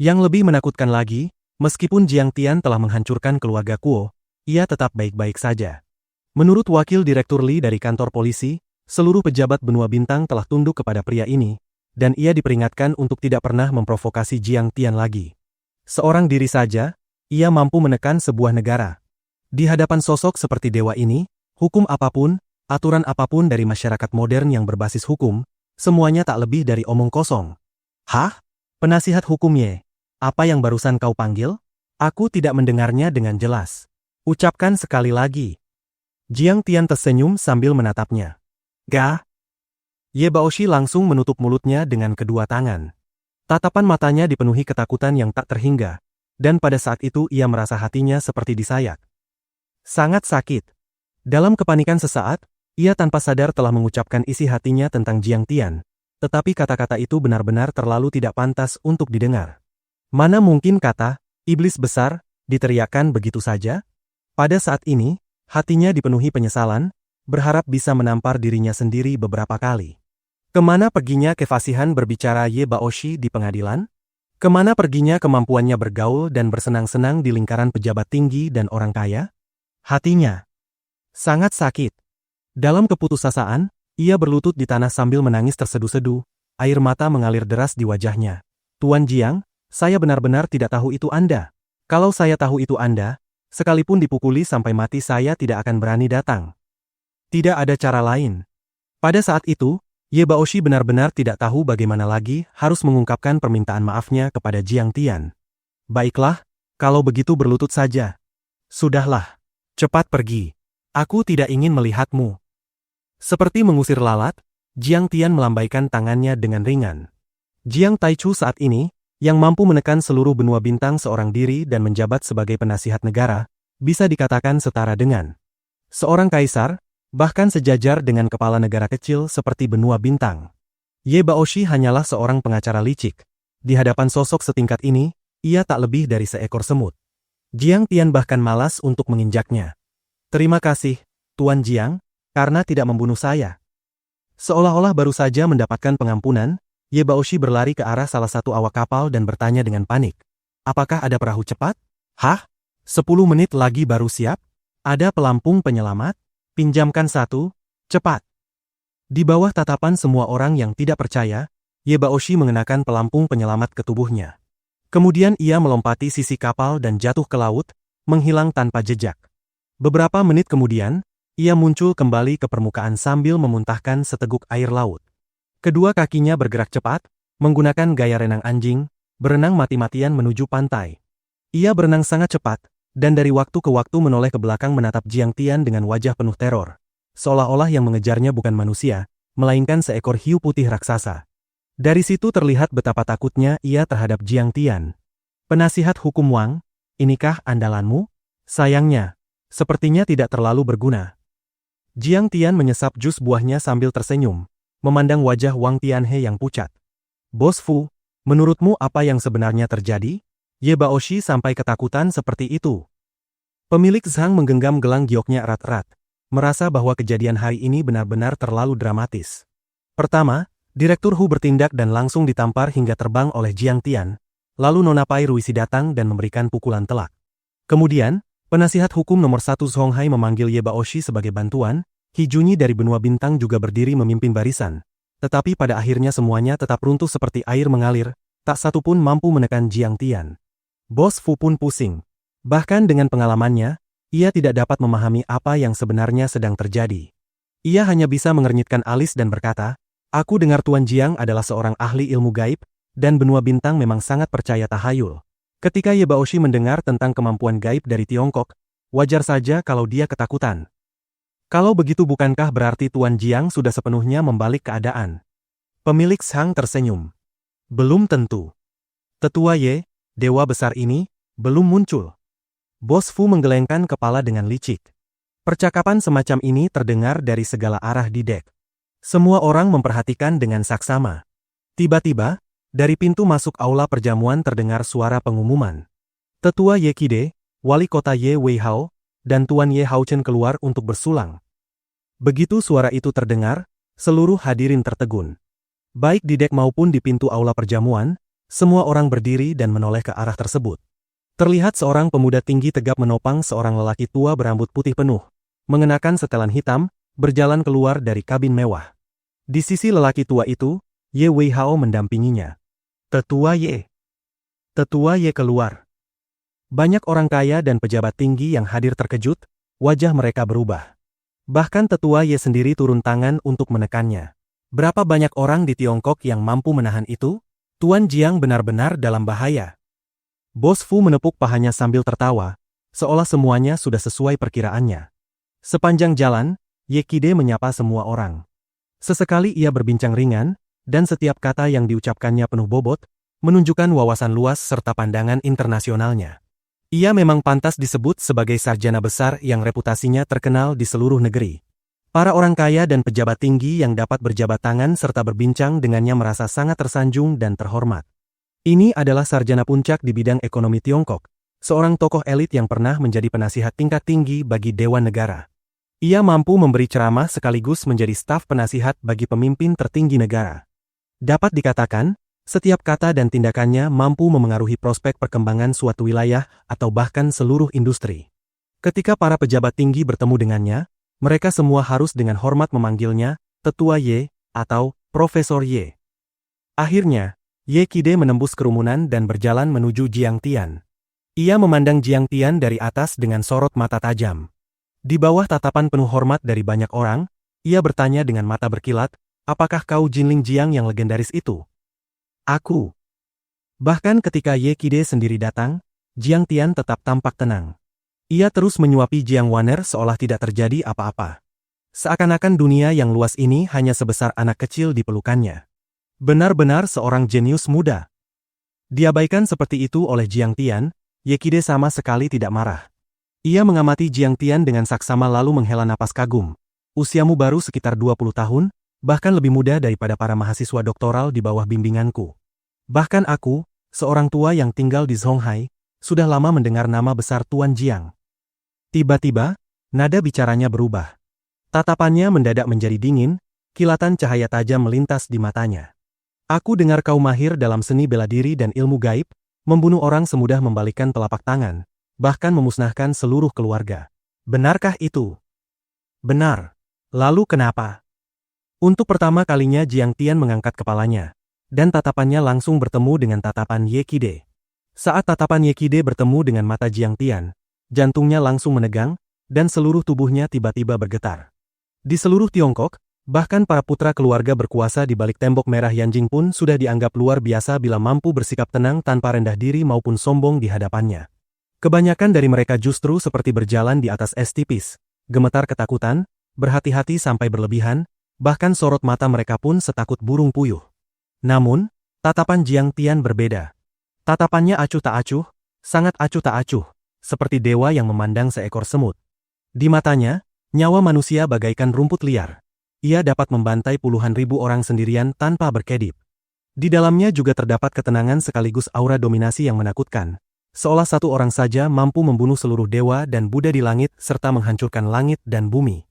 Yang lebih menakutkan lagi, meskipun Jiang Tian telah menghancurkan keluarga Kuo, ia tetap baik-baik saja. Menurut Wakil Direktur Li dari kantor polisi, seluruh pejabat benua bintang telah tunduk kepada pria ini, dan ia diperingatkan untuk tidak pernah memprovokasi Jiang Tian lagi. Seorang diri saja, ia mampu menekan sebuah negara. Di hadapan sosok seperti dewa ini, hukum apapun, aturan apapun dari masyarakat modern yang berbasis hukum, semuanya tak lebih dari omong kosong. Hah? Penasihat hukum Ye? Apa yang barusan kau panggil? Aku tidak mendengarnya dengan jelas. Ucapkan sekali lagi. Jiang Tian tersenyum sambil menatapnya. Gah? Ye Baoshi langsung menutup mulutnya dengan kedua tangan. Tatapan matanya dipenuhi ketakutan yang tak terhingga, dan pada saat itu ia merasa hatinya seperti disayak. Sangat sakit. Dalam kepanikan sesaat, ia tanpa sadar telah mengucapkan isi hatinya tentang Jiang Tian, tetapi kata-kata itu benar-benar terlalu tidak pantas untuk didengar. Mana mungkin kata, iblis besar, diteriakkan begitu saja? Pada saat ini, hatinya dipenuhi penyesalan, berharap bisa menampar dirinya sendiri beberapa kali. Kemana perginya kefasihan berbicara Ye Baoshi di pengadilan? Kemana perginya kemampuannya bergaul dan bersenang-senang di lingkaran pejabat tinggi dan orang kaya? Hatinya sangat sakit. Dalam keputusasaan, ia berlutut di tanah sambil menangis terseduh-seduh, air mata mengalir deras di wajahnya. Tuan Jiang, saya benar-benar tidak tahu itu Anda. Kalau saya tahu itu Anda, sekalipun dipukuli sampai mati saya tidak akan berani datang. Tidak ada cara lain. Pada saat itu, Ye Baoshi benar-benar tidak tahu bagaimana lagi harus mengungkapkan permintaan maafnya kepada Jiang Tian. Baiklah, kalau begitu berlutut saja. Sudahlah. Cepat pergi. Aku tidak ingin melihatmu. Seperti mengusir lalat, Jiang Tian melambaikan tangannya dengan ringan. Jiang Taichu saat ini, yang mampu menekan seluruh benua bintang seorang diri dan menjabat sebagai penasihat negara, bisa dikatakan setara dengan seorang kaisar, bahkan sejajar dengan kepala negara kecil seperti benua bintang. Ye Baoshi hanyalah seorang pengacara licik. Di hadapan sosok setingkat ini, ia tak lebih dari seekor semut. Jiang Tian bahkan malas untuk menginjaknya. Terima kasih, Tuan Jiang, karena tidak membunuh saya. Seolah-olah baru saja mendapatkan pengampunan, Ye Baoshi berlari ke arah salah satu awak kapal dan bertanya dengan panik. Apakah ada perahu cepat? Hah? 10 menit lagi baru siap? Ada pelampung penyelamat? Pinjamkan satu, cepat. Di bawah tatapan semua orang yang tidak percaya, Ye Baoshi mengenakan pelampung penyelamat ke tubuhnya. Kemudian ia melompati sisi kapal dan jatuh ke laut, menghilang tanpa jejak. Beberapa menit kemudian, ia muncul kembali ke permukaan sambil memuntahkan seteguk air laut. Kedua kakinya bergerak cepat, menggunakan gaya renang anjing, berenang mati-matian menuju pantai. Ia berenang sangat cepat, dan dari waktu ke waktu menoleh ke belakang menatap Jiang Tian dengan wajah penuh teror. seolah-olah yang mengejarnya bukan manusia, melainkan seekor hiu putih raksasa. Dari situ terlihat betapa takutnya ia terhadap Jiang Tian. Penasihat hukum Wang, inikah andalanmu? Sayangnya, sepertinya tidak terlalu berguna. Jiang Tian menyesap jus buahnya sambil tersenyum, memandang wajah Wang Tianhe yang pucat. Bos Fu, menurutmu apa yang sebenarnya terjadi? Ye Baoshi sampai ketakutan seperti itu. Pemilik Zhang menggenggam gelang gioknya erat-erat, merasa bahwa kejadian hari ini benar-benar terlalu dramatis. Pertama, Direktur Hu bertindak dan langsung ditampar hingga terbang oleh Jiang Tian, lalu Nona Pai Ruisi datang dan memberikan pukulan telak. Kemudian, penasihat hukum nomor 1 Zhonghai memanggil Ye Baoshi sebagai bantuan, Qi Junyi dari benua bintang juga berdiri memimpin barisan. Tetapi pada akhirnya semuanya tetap runtuh seperti air mengalir, tak satu pun mampu menekan Jiang Tian. Bos Fu pun pusing. Bahkan dengan pengalamannya, ia tidak dapat memahami apa yang sebenarnya sedang terjadi. Ia hanya bisa mengernyitkan alis dan berkata, "Aku dengar Tuan Jiang adalah seorang ahli ilmu gaib, dan benua bintang memang sangat percaya tahayul." Ketika Ye Baoshi mendengar tentang kemampuan gaib dari Tiongkok, wajar saja kalau dia ketakutan. Kalau begitu bukankah berarti Tuan Jiang sudah sepenuhnya membalik keadaan? Pemilik Zhang tersenyum. Belum tentu. Tetua Ye, dewa besar ini, belum muncul. Bos Fu menggelengkan kepala dengan licik. Percakapan semacam ini terdengar dari segala arah di dek. Semua orang memperhatikan dengan saksama. Tiba-tiba, dari pintu masuk aula perjamuan terdengar suara pengumuman. Tetua Ye Qide, Wali Kota Ye Weihao, dan Tuan Ye Haochen keluar untuk bersulang. Begitu suara itu terdengar, seluruh hadirin tertegun. Baik di dek maupun di pintu aula perjamuan, semua orang berdiri dan menoleh ke arah tersebut. Terlihat seorang pemuda tinggi tegap menopang seorang lelaki tua berambut putih penuh, mengenakan setelan hitam, berjalan keluar dari kabin mewah. Di sisi lelaki tua itu, Ye Weihao mendampinginya. Tetua Ye. Tetua Ye keluar. Banyak orang kaya dan pejabat tinggi yang hadir terkejut, wajah mereka berubah. Bahkan Tetua Ye sendiri turun tangan untuk menekannya. Berapa banyak orang di Tiongkok yang mampu menahan itu? Tuan Jiang benar-benar dalam bahaya. Bos Fu menepuk pahanya sambil tertawa, seolah semuanya sudah sesuai perkiraannya. Sepanjang jalan, Ye Qide menyapa semua orang. Sesekali ia berbincang ringan, dan setiap kata yang diucapkannya penuh bobot, menunjukkan wawasan luas serta pandangan internasionalnya. Ia memang pantas disebut sebagai sarjana besar yang reputasinya terkenal di seluruh negeri. Para orang kaya dan pejabat tinggi yang dapat berjabat tangan serta berbincang dengannya merasa sangat tersanjung dan terhormat. Ini adalah sarjana puncak di bidang ekonomi Tiongkok, seorang tokoh elit yang pernah menjadi penasihat tingkat tinggi bagi Dewan Negara. Ia mampu memberi ceramah sekaligus menjadi staf penasihat bagi pemimpin tertinggi negara. Dapat dikatakan, setiap kata dan tindakannya mampu memengaruhi prospek perkembangan suatu wilayah atau bahkan seluruh industri. Ketika para pejabat tinggi bertemu dengannya, mereka semua harus dengan hormat memanggilnya Tetua Ye atau Profesor Ye. Akhirnya, Ye Qide menembus kerumunan dan berjalan menuju Jiang Tian. Ia memandang Jiang Tian dari atas dengan sorot mata tajam. Di bawah tatapan penuh hormat dari banyak orang, ia bertanya dengan mata berkilat, "Apakah kau Jinling Jiang yang legendaris itu?" "Aku." Bahkan ketika Ye Qide sendiri datang, Jiang Tian tetap tampak tenang. Ia terus menyuapi Jiang Waner seolah tidak terjadi apa-apa. Seakan-akan dunia yang luas ini hanya sebesar anak kecil di pelukannya. Benar-benar seorang jenius muda. Diabaikan seperti itu oleh Jiang Tian, Ye Qide sama sekali tidak marah. Ia mengamati Jiang Tian dengan saksama lalu menghela napas kagum. "Usiamu baru sekitar 20 tahun, bahkan lebih muda daripada para mahasiswa doktoral di bawah bimbinganku. Bahkan aku, seorang tua yang tinggal di Zhonghai, sudah lama mendengar nama besar Tuan Jiang." Tiba-tiba, nada bicaranya berubah. Tatapannya mendadak menjadi dingin, kilatan cahaya tajam melintas di matanya. "Aku dengar kau mahir dalam seni bela diri dan ilmu gaib, membunuh orang semudah membalikkan telapak tangan, bahkan memusnahkan seluruh keluarga. Benarkah itu?" "Benar. Lalu kenapa?" Untuk pertama kalinya Jiang Tian mengangkat kepalanya, dan tatapannya langsung bertemu dengan tatapan Ye Qide. Saat tatapan Ye Qide bertemu dengan mata Jiang Tian, jantungnya langsung menegang, dan seluruh tubuhnya tiba-tiba bergetar. Di seluruh Tiongkok, bahkan para putra keluarga berkuasa di balik tembok merah Yanjing pun sudah dianggap luar biasa bila mampu bersikap tenang tanpa rendah diri maupun sombong di hadapannya. Kebanyakan dari mereka justru seperti berjalan di atas es tipis, gemetar ketakutan, berhati-hati sampai berlebihan, bahkan sorot mata mereka pun setakut burung puyuh. Namun, tatapan Jiang Tian berbeda. Tatapannya acuh tak acuh, sangat acuh tak acuh, seperti dewa yang memandang seekor semut. Di matanya, nyawa manusia bagaikan rumput liar. Ia dapat membantai puluhan ribu orang sendirian tanpa berkedip. Di dalamnya juga terdapat ketenangan sekaligus aura dominasi yang menakutkan. Seolah satu orang saja mampu membunuh seluruh dewa dan Buddha di langit serta menghancurkan langit dan bumi.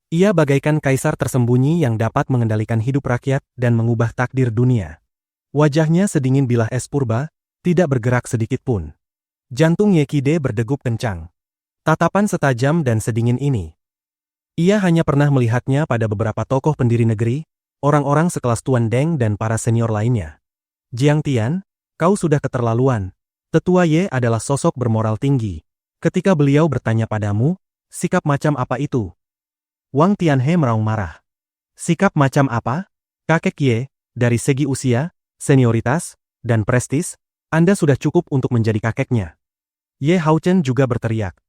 Ia bagaikan kaisar tersembunyi yang dapat mengendalikan hidup rakyat dan mengubah takdir dunia. Wajahnya sedingin bilah es purba, tidak bergerak sedikit pun. Jantung Yekide berdegup kencang. Tatapan setajam dan sedingin ini. Ia hanya pernah melihatnya pada beberapa tokoh pendiri negeri, orang-orang sekelas Tuan Deng dan para senior lainnya. Jiang Tian, kau sudah keterlaluan. Tetua Ye adalah sosok bermoral tinggi. Ketika beliau bertanya padamu, sikap macam apa itu? Wang Tianhe meraung marah. Sikap macam apa? Kakek Ye, dari segi usia, senioritas, dan prestis, Anda sudah cukup untuk menjadi kakeknya. Ye Haochen juga berteriak.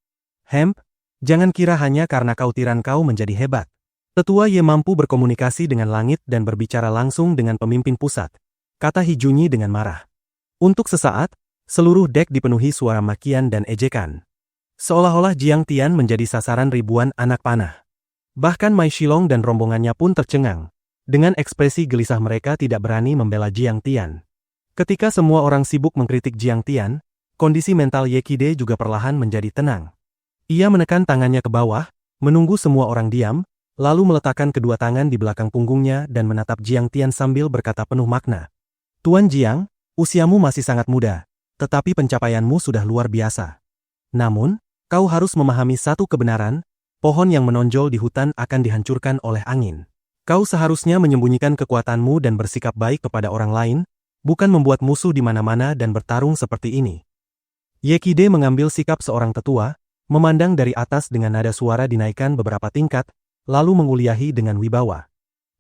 Hemp, jangan kira hanya karena kau tiran kau menjadi hebat. Tetua Ye mampu berkomunikasi dengan langit dan berbicara langsung dengan pemimpin pusat, kata Hijunyi dengan marah. Untuk sesaat, seluruh dek dipenuhi suara makian dan ejekan. Seolah-olah Jiang Tian menjadi sasaran ribuan anak panah. Bahkan Mai Shilong dan rombongannya pun tercengang. Dengan ekspresi gelisah mereka tidak berani membela Jiang Tian. Ketika semua orang sibuk mengkritik Jiang Tian, kondisi mental Yekide juga perlahan menjadi tenang. Ia menekan tangannya ke bawah, menunggu semua orang diam, lalu meletakkan kedua tangan di belakang punggungnya dan menatap Jiang Tian sambil berkata penuh makna. Tuan Jiang, usiamu masih sangat muda, tetapi pencapaianmu sudah luar biasa. Namun, kau harus memahami satu kebenaran, pohon yang menonjol di hutan akan dihancurkan oleh angin. Kau seharusnya menyembunyikan kekuatanmu dan bersikap baik kepada orang lain, bukan membuat musuh di mana-mana dan bertarung seperti ini. Yekide mengambil sikap seorang tetua, memandang dari atas dengan nada suara dinaikkan beberapa tingkat, lalu menguliahi dengan wibawa.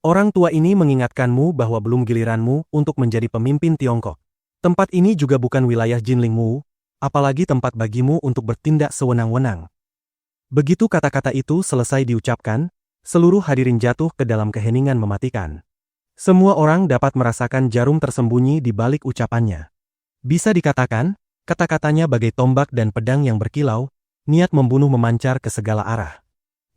Orang tua ini mengingatkanmu bahwa belum giliranmu untuk menjadi pemimpin Tiongkok. Tempat ini juga bukan wilayah Jinlingmu, apalagi tempat bagimu untuk bertindak sewenang-wenang. Begitu kata-kata itu selesai diucapkan, seluruh hadirin jatuh ke dalam keheningan mematikan. Semua orang dapat merasakan jarum tersembunyi di balik ucapannya. Bisa dikatakan, kata-katanya bagai tombak dan pedang yang berkilau, niat membunuh memancar ke segala arah.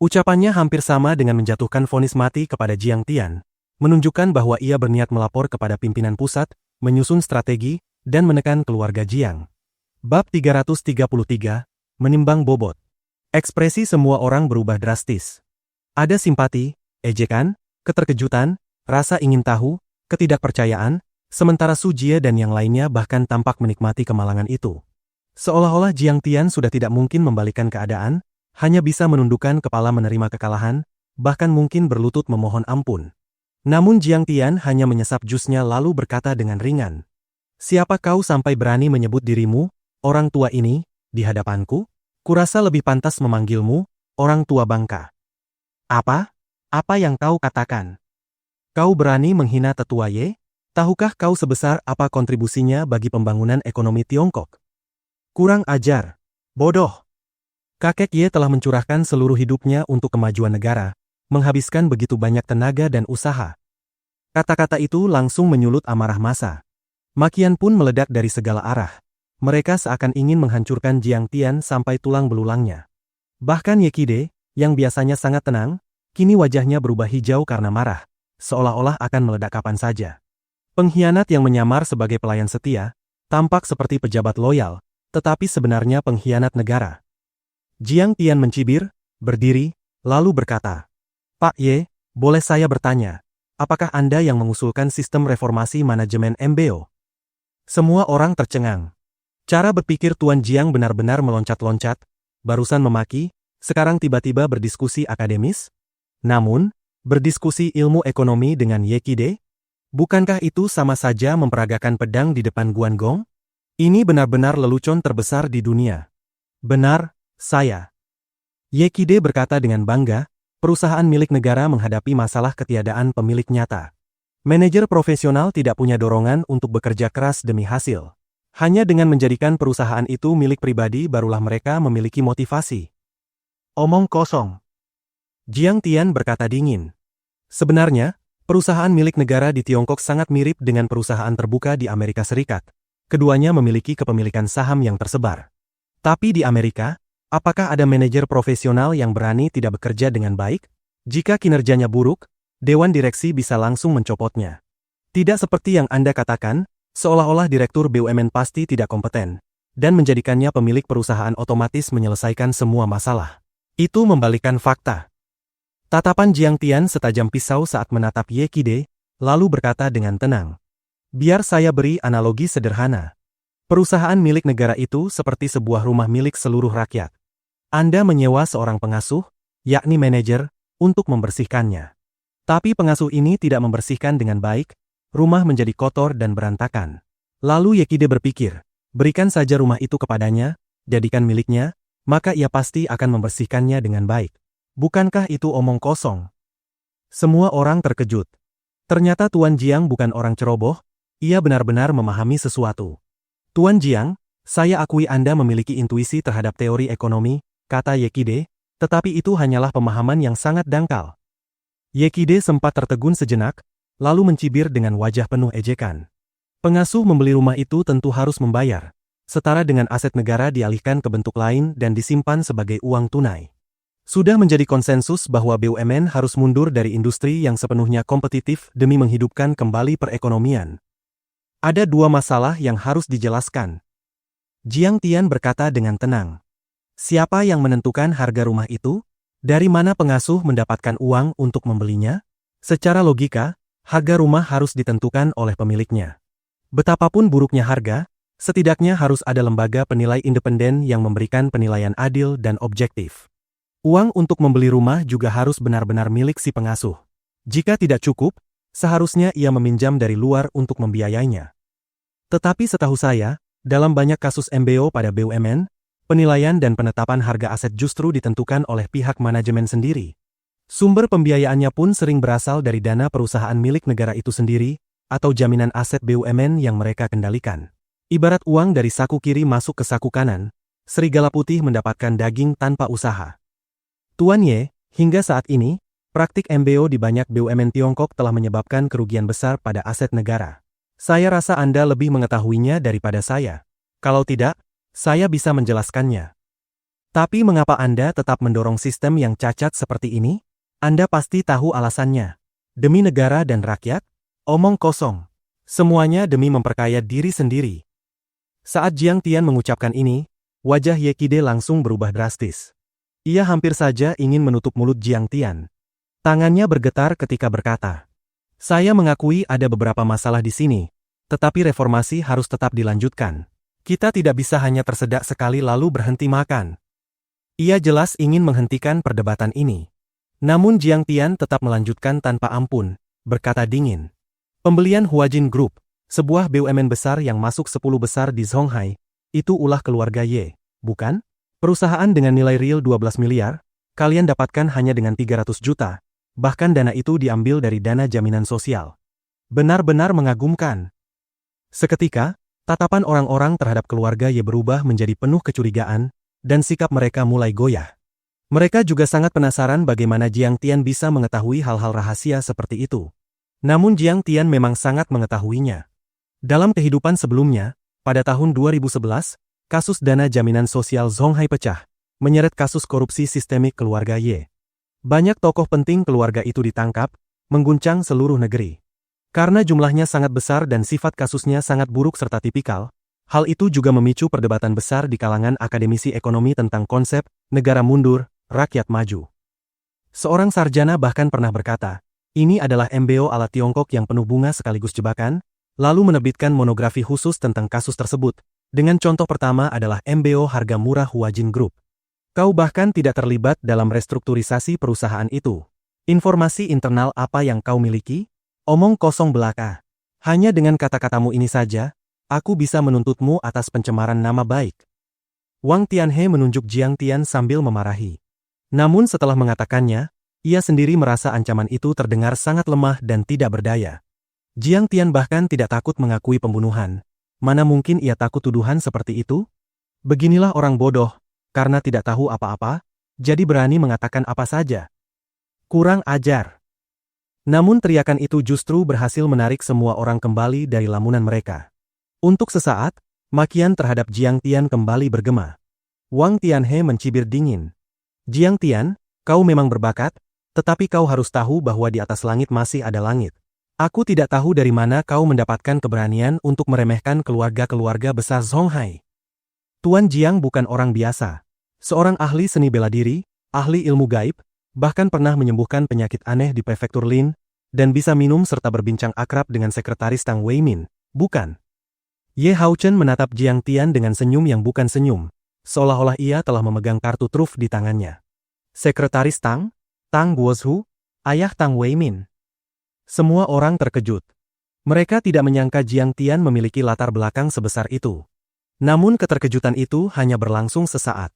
Ucapannya hampir sama dengan menjatuhkan vonis mati kepada Jiang Tian, menunjukkan bahwa ia berniat melapor kepada pimpinan pusat, menyusun strategi, dan menekan keluarga Jiang. Bab 333, Menimbang Bobot. Ekspresi semua orang berubah drastis. Ada simpati, ejekan, keterkejutan, rasa ingin tahu, ketidakpercayaan, sementara Su Jie dan yang lainnya bahkan tampak menikmati kemalangan itu. Seolah-olah Jiang Tian sudah tidak mungkin membalikan keadaan, hanya bisa menundukkan kepala menerima kekalahan, bahkan mungkin berlutut memohon ampun. Namun Jiang Tian hanya menyesap jusnya lalu berkata dengan ringan. Siapa kau sampai berani menyebut dirimu, orang tua ini, di hadapanku? Kurasa lebih pantas memanggilmu, orang tua bangka. Apa? Apa yang kau katakan? Kau berani menghina tetua Ye? Tahukah kau sebesar apa kontribusinya bagi pembangunan ekonomi Tiongkok? Kurang ajar. Bodoh. Kakek Ye telah mencurahkan seluruh hidupnya untuk kemajuan negara, menghabiskan begitu banyak tenaga dan usaha. Kata-kata itu langsung menyulut amarah massa. Makian pun meledak dari segala arah. Mereka seakan ingin menghancurkan Jiang Tian sampai tulang belulangnya. Bahkan Yekide, yang biasanya sangat tenang, kini wajahnya berubah hijau karena marah, seolah-olah akan meledak kapan saja. Pengkhianat yang menyamar sebagai pelayan setia, tampak seperti pejabat loyal, tetapi sebenarnya pengkhianat negara. Jiang Tian mencibir, berdiri, lalu berkata, Pak Ye, boleh saya bertanya, apakah Anda yang mengusulkan sistem reformasi manajemen MBO? Semua orang tercengang. Cara berpikir Tuan Jiang benar-benar meloncat-loncat, barusan memaki, sekarang tiba-tiba berdiskusi akademis? Namun, berdiskusi ilmu ekonomi dengan Yekide? Bukankah itu sama saja memperagakan pedang di depan Guanggong? Ini benar-benar lelucon terbesar di dunia. Benar, saya. Yekide berkata dengan bangga, perusahaan milik negara menghadapi masalah ketiadaan pemilik nyata. Manajer profesional tidak punya dorongan untuk bekerja keras demi hasil. Hanya dengan menjadikan perusahaan itu milik pribadi barulah mereka memiliki motivasi. Omong kosong. Jiang Tian berkata dingin. Sebenarnya, perusahaan milik negara di Tiongkok sangat mirip dengan perusahaan terbuka di Amerika Serikat. Keduanya memiliki kepemilikan saham yang tersebar. Tapi di Amerika, apakah ada manajer profesional yang berani tidak bekerja dengan baik? Jika kinerjanya buruk, dewan direksi bisa langsung mencopotnya. Tidak seperti yang Anda katakan, seolah-olah direktur BUMN pasti tidak kompeten, dan menjadikannya pemilik perusahaan otomatis menyelesaikan semua masalah. Itu membalikan fakta. Tatapan Jiang Tian setajam pisau saat menatap Ye Qide, lalu berkata dengan tenang. Biar saya beri analogi sederhana. Perusahaan milik negara itu seperti sebuah rumah milik seluruh rakyat. Anda menyewa seorang pengasuh, yakni manajer, untuk membersihkannya. Tapi pengasuh ini tidak membersihkan dengan baik, rumah menjadi kotor dan berantakan. Lalu Ye Qide berpikir, berikan saja rumah itu kepadanya, jadikan miliknya, maka ia pasti akan membersihkannya dengan baik. Bukankah itu omong kosong? Semua orang terkejut. Ternyata Tuan Jiang bukan orang ceroboh, ia benar-benar memahami sesuatu. Tuan Jiang, saya akui Anda memiliki intuisi terhadap teori ekonomi, kata Ye Qide, tetapi itu hanyalah pemahaman yang sangat dangkal. Ye Qide sempat tertegun sejenak, lalu mencibir dengan wajah penuh ejekan. Pengasuh membeli rumah itu tentu harus membayar, setara dengan aset negara dialihkan ke bentuk lain dan disimpan sebagai uang tunai. Sudah menjadi konsensus bahwa BUMN harus mundur dari industri yang sepenuhnya kompetitif demi menghidupkan kembali perekonomian. Ada dua masalah yang harus dijelaskan. Jiang Tian berkata dengan tenang. Siapa yang menentukan harga rumah itu? Dari mana pengasuh mendapatkan uang untuk membelinya? Secara logika, harga rumah harus ditentukan oleh pemiliknya. Betapapun buruknya harga, setidaknya harus ada lembaga penilai independen yang memberikan penilaian adil dan objektif. Uang untuk membeli rumah juga harus benar-benar milik si pengasuh. Jika tidak cukup, seharusnya ia meminjam dari luar untuk membiayainya. Tetapi setahu saya, dalam banyak kasus MBO pada BUMN, penilaian dan penetapan harga aset justru ditentukan oleh pihak manajemen sendiri. Sumber pembiayaannya pun sering berasal dari dana perusahaan milik negara itu sendiri, atau jaminan aset BUMN yang mereka kendalikan. Ibarat uang dari saku kiri masuk ke saku kanan, serigala putih mendapatkan daging tanpa usaha. Tuan Ye, hingga saat ini, praktik MBO di banyak BUMN Tiongkok telah menyebabkan kerugian besar pada aset negara. Saya rasa Anda lebih mengetahuinya daripada saya. Kalau tidak, saya bisa menjelaskannya. Tapi mengapa Anda tetap mendorong sistem yang cacat seperti ini? Anda pasti tahu alasannya. Demi negara dan rakyat? Omong kosong. Semuanya demi memperkaya diri sendiri. Saat Jiang Tian mengucapkan ini, wajah Ye Qide langsung berubah drastis. Ia hampir saja ingin menutup mulut Jiang Tian. Tangannya bergetar ketika berkata, saya mengakui ada beberapa masalah di sini, tetapi reformasi harus tetap dilanjutkan. Kita tidak bisa hanya tersedak sekali lalu berhenti makan. Ia jelas ingin menghentikan perdebatan ini. Namun Jiang Tian tetap melanjutkan tanpa ampun, berkata dingin. Pembelian Huajin Group, sebuah BUMN besar yang masuk 10 besar di Zhonghai, itu ulah keluarga Ye, bukan? Perusahaan dengan nilai real 12 miliar, kalian dapatkan hanya dengan 300 juta. Bahkan dana itu diambil dari dana jaminan sosial. Benar-benar mengagumkan. Seketika, tatapan orang-orang terhadap keluarga Ye berubah menjadi penuh kecurigaan, dan sikap mereka mulai goyah. Mereka juga sangat penasaran bagaimana Jiang Tian bisa mengetahui hal-hal rahasia seperti itu. Namun Jiang Tian memang sangat mengetahuinya. Dalam kehidupan sebelumnya, pada tahun 2011, kasus dana jaminan sosial Zhonghai pecah, menyeret kasus korupsi sistemik keluarga Ye. Banyak tokoh penting keluarga itu ditangkap, mengguncang seluruh negeri. Karena jumlahnya sangat besar dan sifat kasusnya sangat buruk serta tipikal, hal itu juga memicu perdebatan besar di kalangan akademisi ekonomi tentang konsep negara mundur, rakyat maju. Seorang sarjana bahkan pernah berkata, ini adalah MBO ala Tiongkok yang penuh bunga sekaligus jebakan, lalu menerbitkan monografi khusus tentang kasus tersebut, dengan contoh pertama adalah MBO harga murah Huajin Group. Kau bahkan tidak terlibat dalam restrukturisasi perusahaan itu. Informasi internal apa yang kau miliki? Omong kosong belaka. Hanya dengan kata-katamu ini saja, aku bisa menuntutmu atas pencemaran nama baik. Wang Tianhe menunjuk Jiang Tian sambil memarahi. Namun setelah mengatakannya, ia sendiri merasa ancaman itu terdengar sangat lemah dan tidak berdaya. Jiang Tian bahkan tidak takut mengakui pembunuhan. Mana mungkin ia takut tuduhan seperti itu? Beginilah orang bodoh. Karena tidak tahu apa-apa, jadi berani mengatakan apa saja. Kurang ajar. Namun teriakan itu justru berhasil menarik semua orang kembali dari lamunan mereka. Untuk sesaat, makian terhadap Jiang Tian kembali bergema. Wang Tianhe mencibir dingin. Jiang Tian, kau memang berbakat, tetapi kau harus tahu bahwa di atas langit masih ada langit. Aku tidak tahu dari mana kau mendapatkan keberanian untuk meremehkan keluarga-keluarga besar Zonghai. Tuan Jiang bukan orang biasa. Seorang ahli seni bela diri, ahli ilmu gaib, bahkan pernah menyembuhkan penyakit aneh di prefektur Lin, dan bisa minum serta berbincang akrab dengan sekretaris Tang Weimin, bukan? Ye Haochen menatap Jiang Tian dengan senyum yang bukan senyum, seolah-olah ia telah memegang kartu truf di tangannya. Sekretaris Tang? Tang Guozhu? Ayah Tang Weimin? Semua orang terkejut. Mereka tidak menyangka Jiang Tian memiliki latar belakang sebesar itu. Namun keterkejutan itu hanya berlangsung sesaat.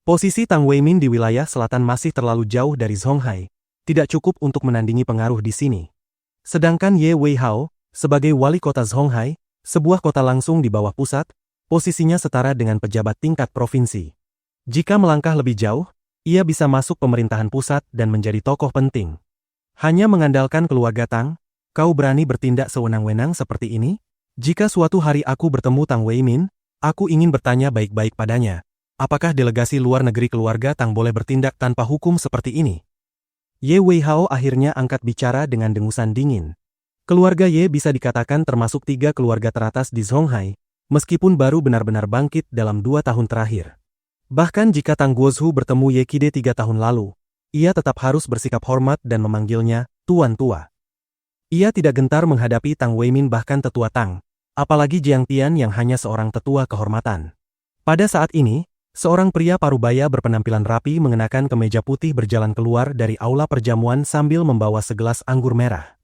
Posisi Tang Weimin di wilayah selatan masih terlalu jauh dari Zonghai, tidak cukup untuk menandingi pengaruh di sini. Sedangkan Ye Weihao, sebagai wali kota Zonghai, sebuah kota langsung di bawah pusat, posisinya setara dengan pejabat tingkat provinsi. Jika melangkah lebih jauh, ia bisa masuk pemerintahan pusat dan menjadi tokoh penting. Hanya mengandalkan keluarga Tang, kau berani bertindak sewenang-wenang seperti ini? Jika suatu hari aku bertemu Tang Weimin, aku ingin bertanya baik-baik padanya. Apakah delegasi luar negeri keluarga Tang boleh bertindak tanpa hukum seperti ini? Ye Weihao akhirnya angkat bicara dengan dengusan dingin. Keluarga Ye bisa dikatakan termasuk 3 keluarga teratas di Zonghai, meskipun baru benar-benar bangkit dalam 2 tahun terakhir. Bahkan jika Tang Guozhu bertemu Ye Qide 3 tahun lalu, ia tetap harus bersikap hormat dan memanggilnya Tuan Tua. Ia tidak gentar menghadapi Tang Weimin bahkan tetua Tang, apalagi Jiang Tian yang hanya seorang tetua kehormatan. Pada saat ini, seorang pria parubaya berpenampilan rapi mengenakan kemeja putih berjalan keluar dari aula perjamuan sambil membawa segelas anggur merah.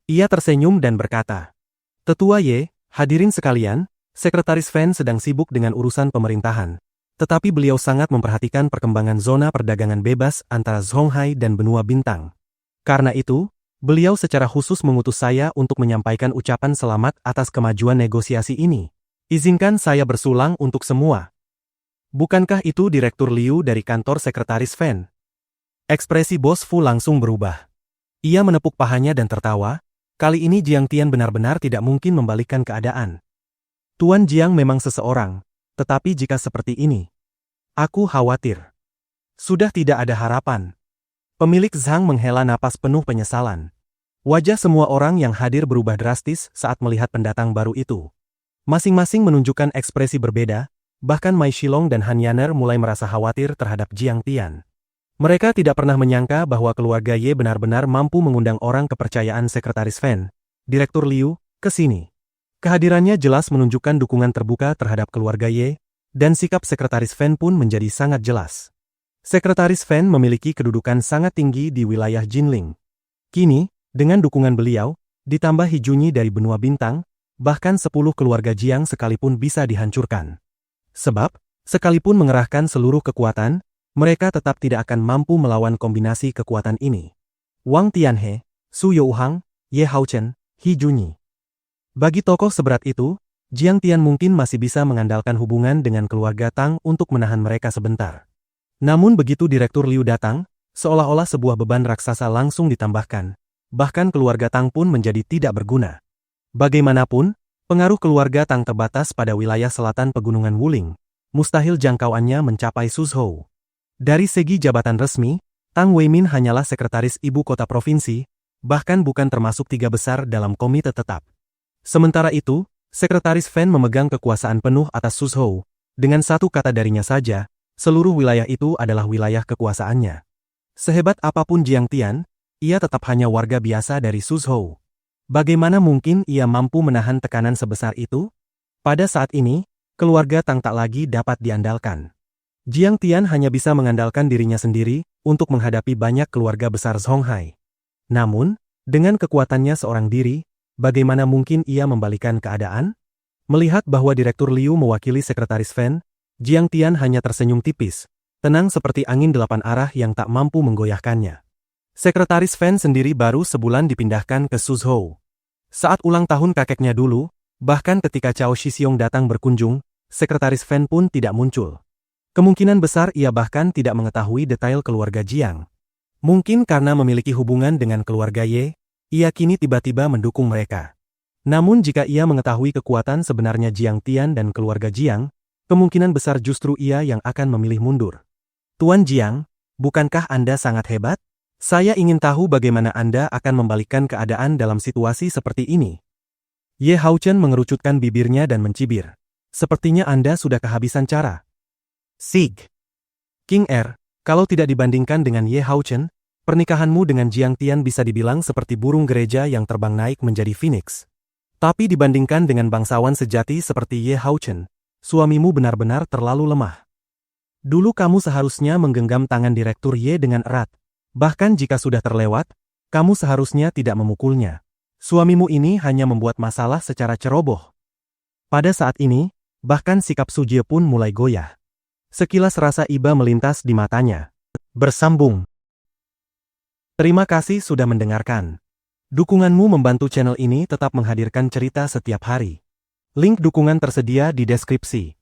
Ia tersenyum dan berkata, "Tetua Ye, hadirin sekalian, Sekretaris Fan sedang sibuk dengan urusan pemerintahan. Tetapi beliau sangat memperhatikan perkembangan zona perdagangan bebas antara Zonghai dan Benua Bintang. Karena itu, beliau secara khusus mengutus saya untuk menyampaikan ucapan selamat atas kemajuan negosiasi ini. Izinkan saya bersulang untuk semua." Bukankah itu Direktur Liu dari kantor Sekretaris Fan? Ekspresi Bos Fu langsung berubah. Ia menepuk pahanya dan tertawa. Kali ini Jiang Tian benar-benar tidak mungkin membalikkan keadaan. Tuan Jiang memang seseorang. Tetapi jika seperti ini, aku khawatir. Sudah tidak ada harapan. Pemilik Zhang menghela napas penuh penyesalan. Wajah semua orang yang hadir berubah drastis saat melihat pendatang baru itu. Masing-masing menunjukkan ekspresi berbeda, bahkan Mai Shilong dan Han Yaner mulai merasa khawatir terhadap Jiang Tian. Mereka tidak pernah menyangka bahwa keluarga Ye benar-benar mampu mengundang orang kepercayaan Sekretaris Fan, Direktur Liu, ke sini. Kehadirannya jelas menunjukkan dukungan terbuka terhadap keluarga Ye, dan sikap Sekretaris Fan pun menjadi sangat jelas. Sekretaris Fan memiliki kedudukan sangat tinggi di wilayah Jinling. Kini, dengan dukungan beliau, ditambah Hijunyi dari Benua Bintang, bahkan 10 keluarga Jiang sekalipun bisa dihancurkan. Sebab, sekalipun mengerahkan seluruh kekuatan, mereka tetap tidak akan mampu melawan kombinasi kekuatan ini. Wang Tianhe, Su Youhang, Ye Haochen, Hijunyi. Bagi tokoh seberat itu, Jiang Tian mungkin masih bisa mengandalkan hubungan dengan keluarga Tang untuk menahan mereka sebentar. Namun begitu Direktur Liu datang, seolah-olah sebuah beban raksasa langsung ditambahkan, bahkan keluarga Tang pun menjadi tidak berguna. Bagaimanapun, pengaruh keluarga Tang terbatas pada wilayah selatan pegunungan Wuling, mustahil jangkauannya mencapai Suzhou. Dari segi jabatan resmi, Tang Weimin hanyalah sekretaris ibu kota provinsi, bahkan bukan termasuk 3 besar dalam komite tetap. Sementara itu, Sekretaris Fan memegang kekuasaan penuh atas Suzhou. Dengan satu kata darinya saja, seluruh wilayah itu adalah wilayah kekuasaannya. Sehebat apapun Jiang Tian, ia tetap hanya warga biasa dari Suzhou. Bagaimana mungkin ia mampu menahan tekanan sebesar itu? Pada saat ini, keluarga Tang tak lagi dapat diandalkan. Jiang Tian hanya bisa mengandalkan dirinya sendiri untuk menghadapi banyak keluarga besar Zonghai. Namun, dengan kekuatannya seorang diri, bagaimana mungkin ia membalikan keadaan? Melihat bahwa Direktur Liu mewakili Sekretaris Fan, Jiang Tian hanya tersenyum tipis, tenang seperti angin 8 arah yang tak mampu menggoyahkannya. Sekretaris Fan sendiri baru sebulan dipindahkan ke Suzhou. Saat ulang tahun kakeknya dulu, bahkan ketika Cao Shixiong datang berkunjung, Sekretaris Fan pun tidak muncul. Kemungkinan besar ia bahkan tidak mengetahui detail keluarga Jiang. Mungkin karena memiliki hubungan dengan keluarga Ye, ia kini tiba-tiba mendukung mereka. Namun jika ia mengetahui kekuatan sebenarnya Jiang Tian dan keluarga Jiang, kemungkinan besar justru ia yang akan memilih mundur. Tuan Jiang, bukankah Anda sangat hebat? Saya ingin tahu bagaimana Anda akan membalikkan keadaan dalam situasi seperti ini. Ye Haochen mengerucutkan bibirnya dan mencibir. Sepertinya Anda sudah kehabisan cara. Sig. King Er, kalau tidak dibandingkan dengan Ye Haochen, pernikahanmu dengan Jiang Tian bisa dibilang seperti burung gereja yang terbang naik menjadi phoenix. Tapi dibandingkan dengan bangsawan sejati seperti Ye Haochen, suamimu benar-benar terlalu lemah. Dulu kamu seharusnya menggenggam tangan Direktur Ye dengan erat. Bahkan jika sudah terlewat, kamu seharusnya tidak memukulnya. Suamimu ini hanya membuat masalah secara ceroboh. Pada saat ini, bahkan sikap Sujie pun mulai goyah. Sekilas rasa iba melintas di matanya. Bersambung. Terima kasih sudah mendengarkan. Dukunganmu membantu channel ini tetap menghadirkan cerita setiap hari. Link dukungan tersedia di deskripsi.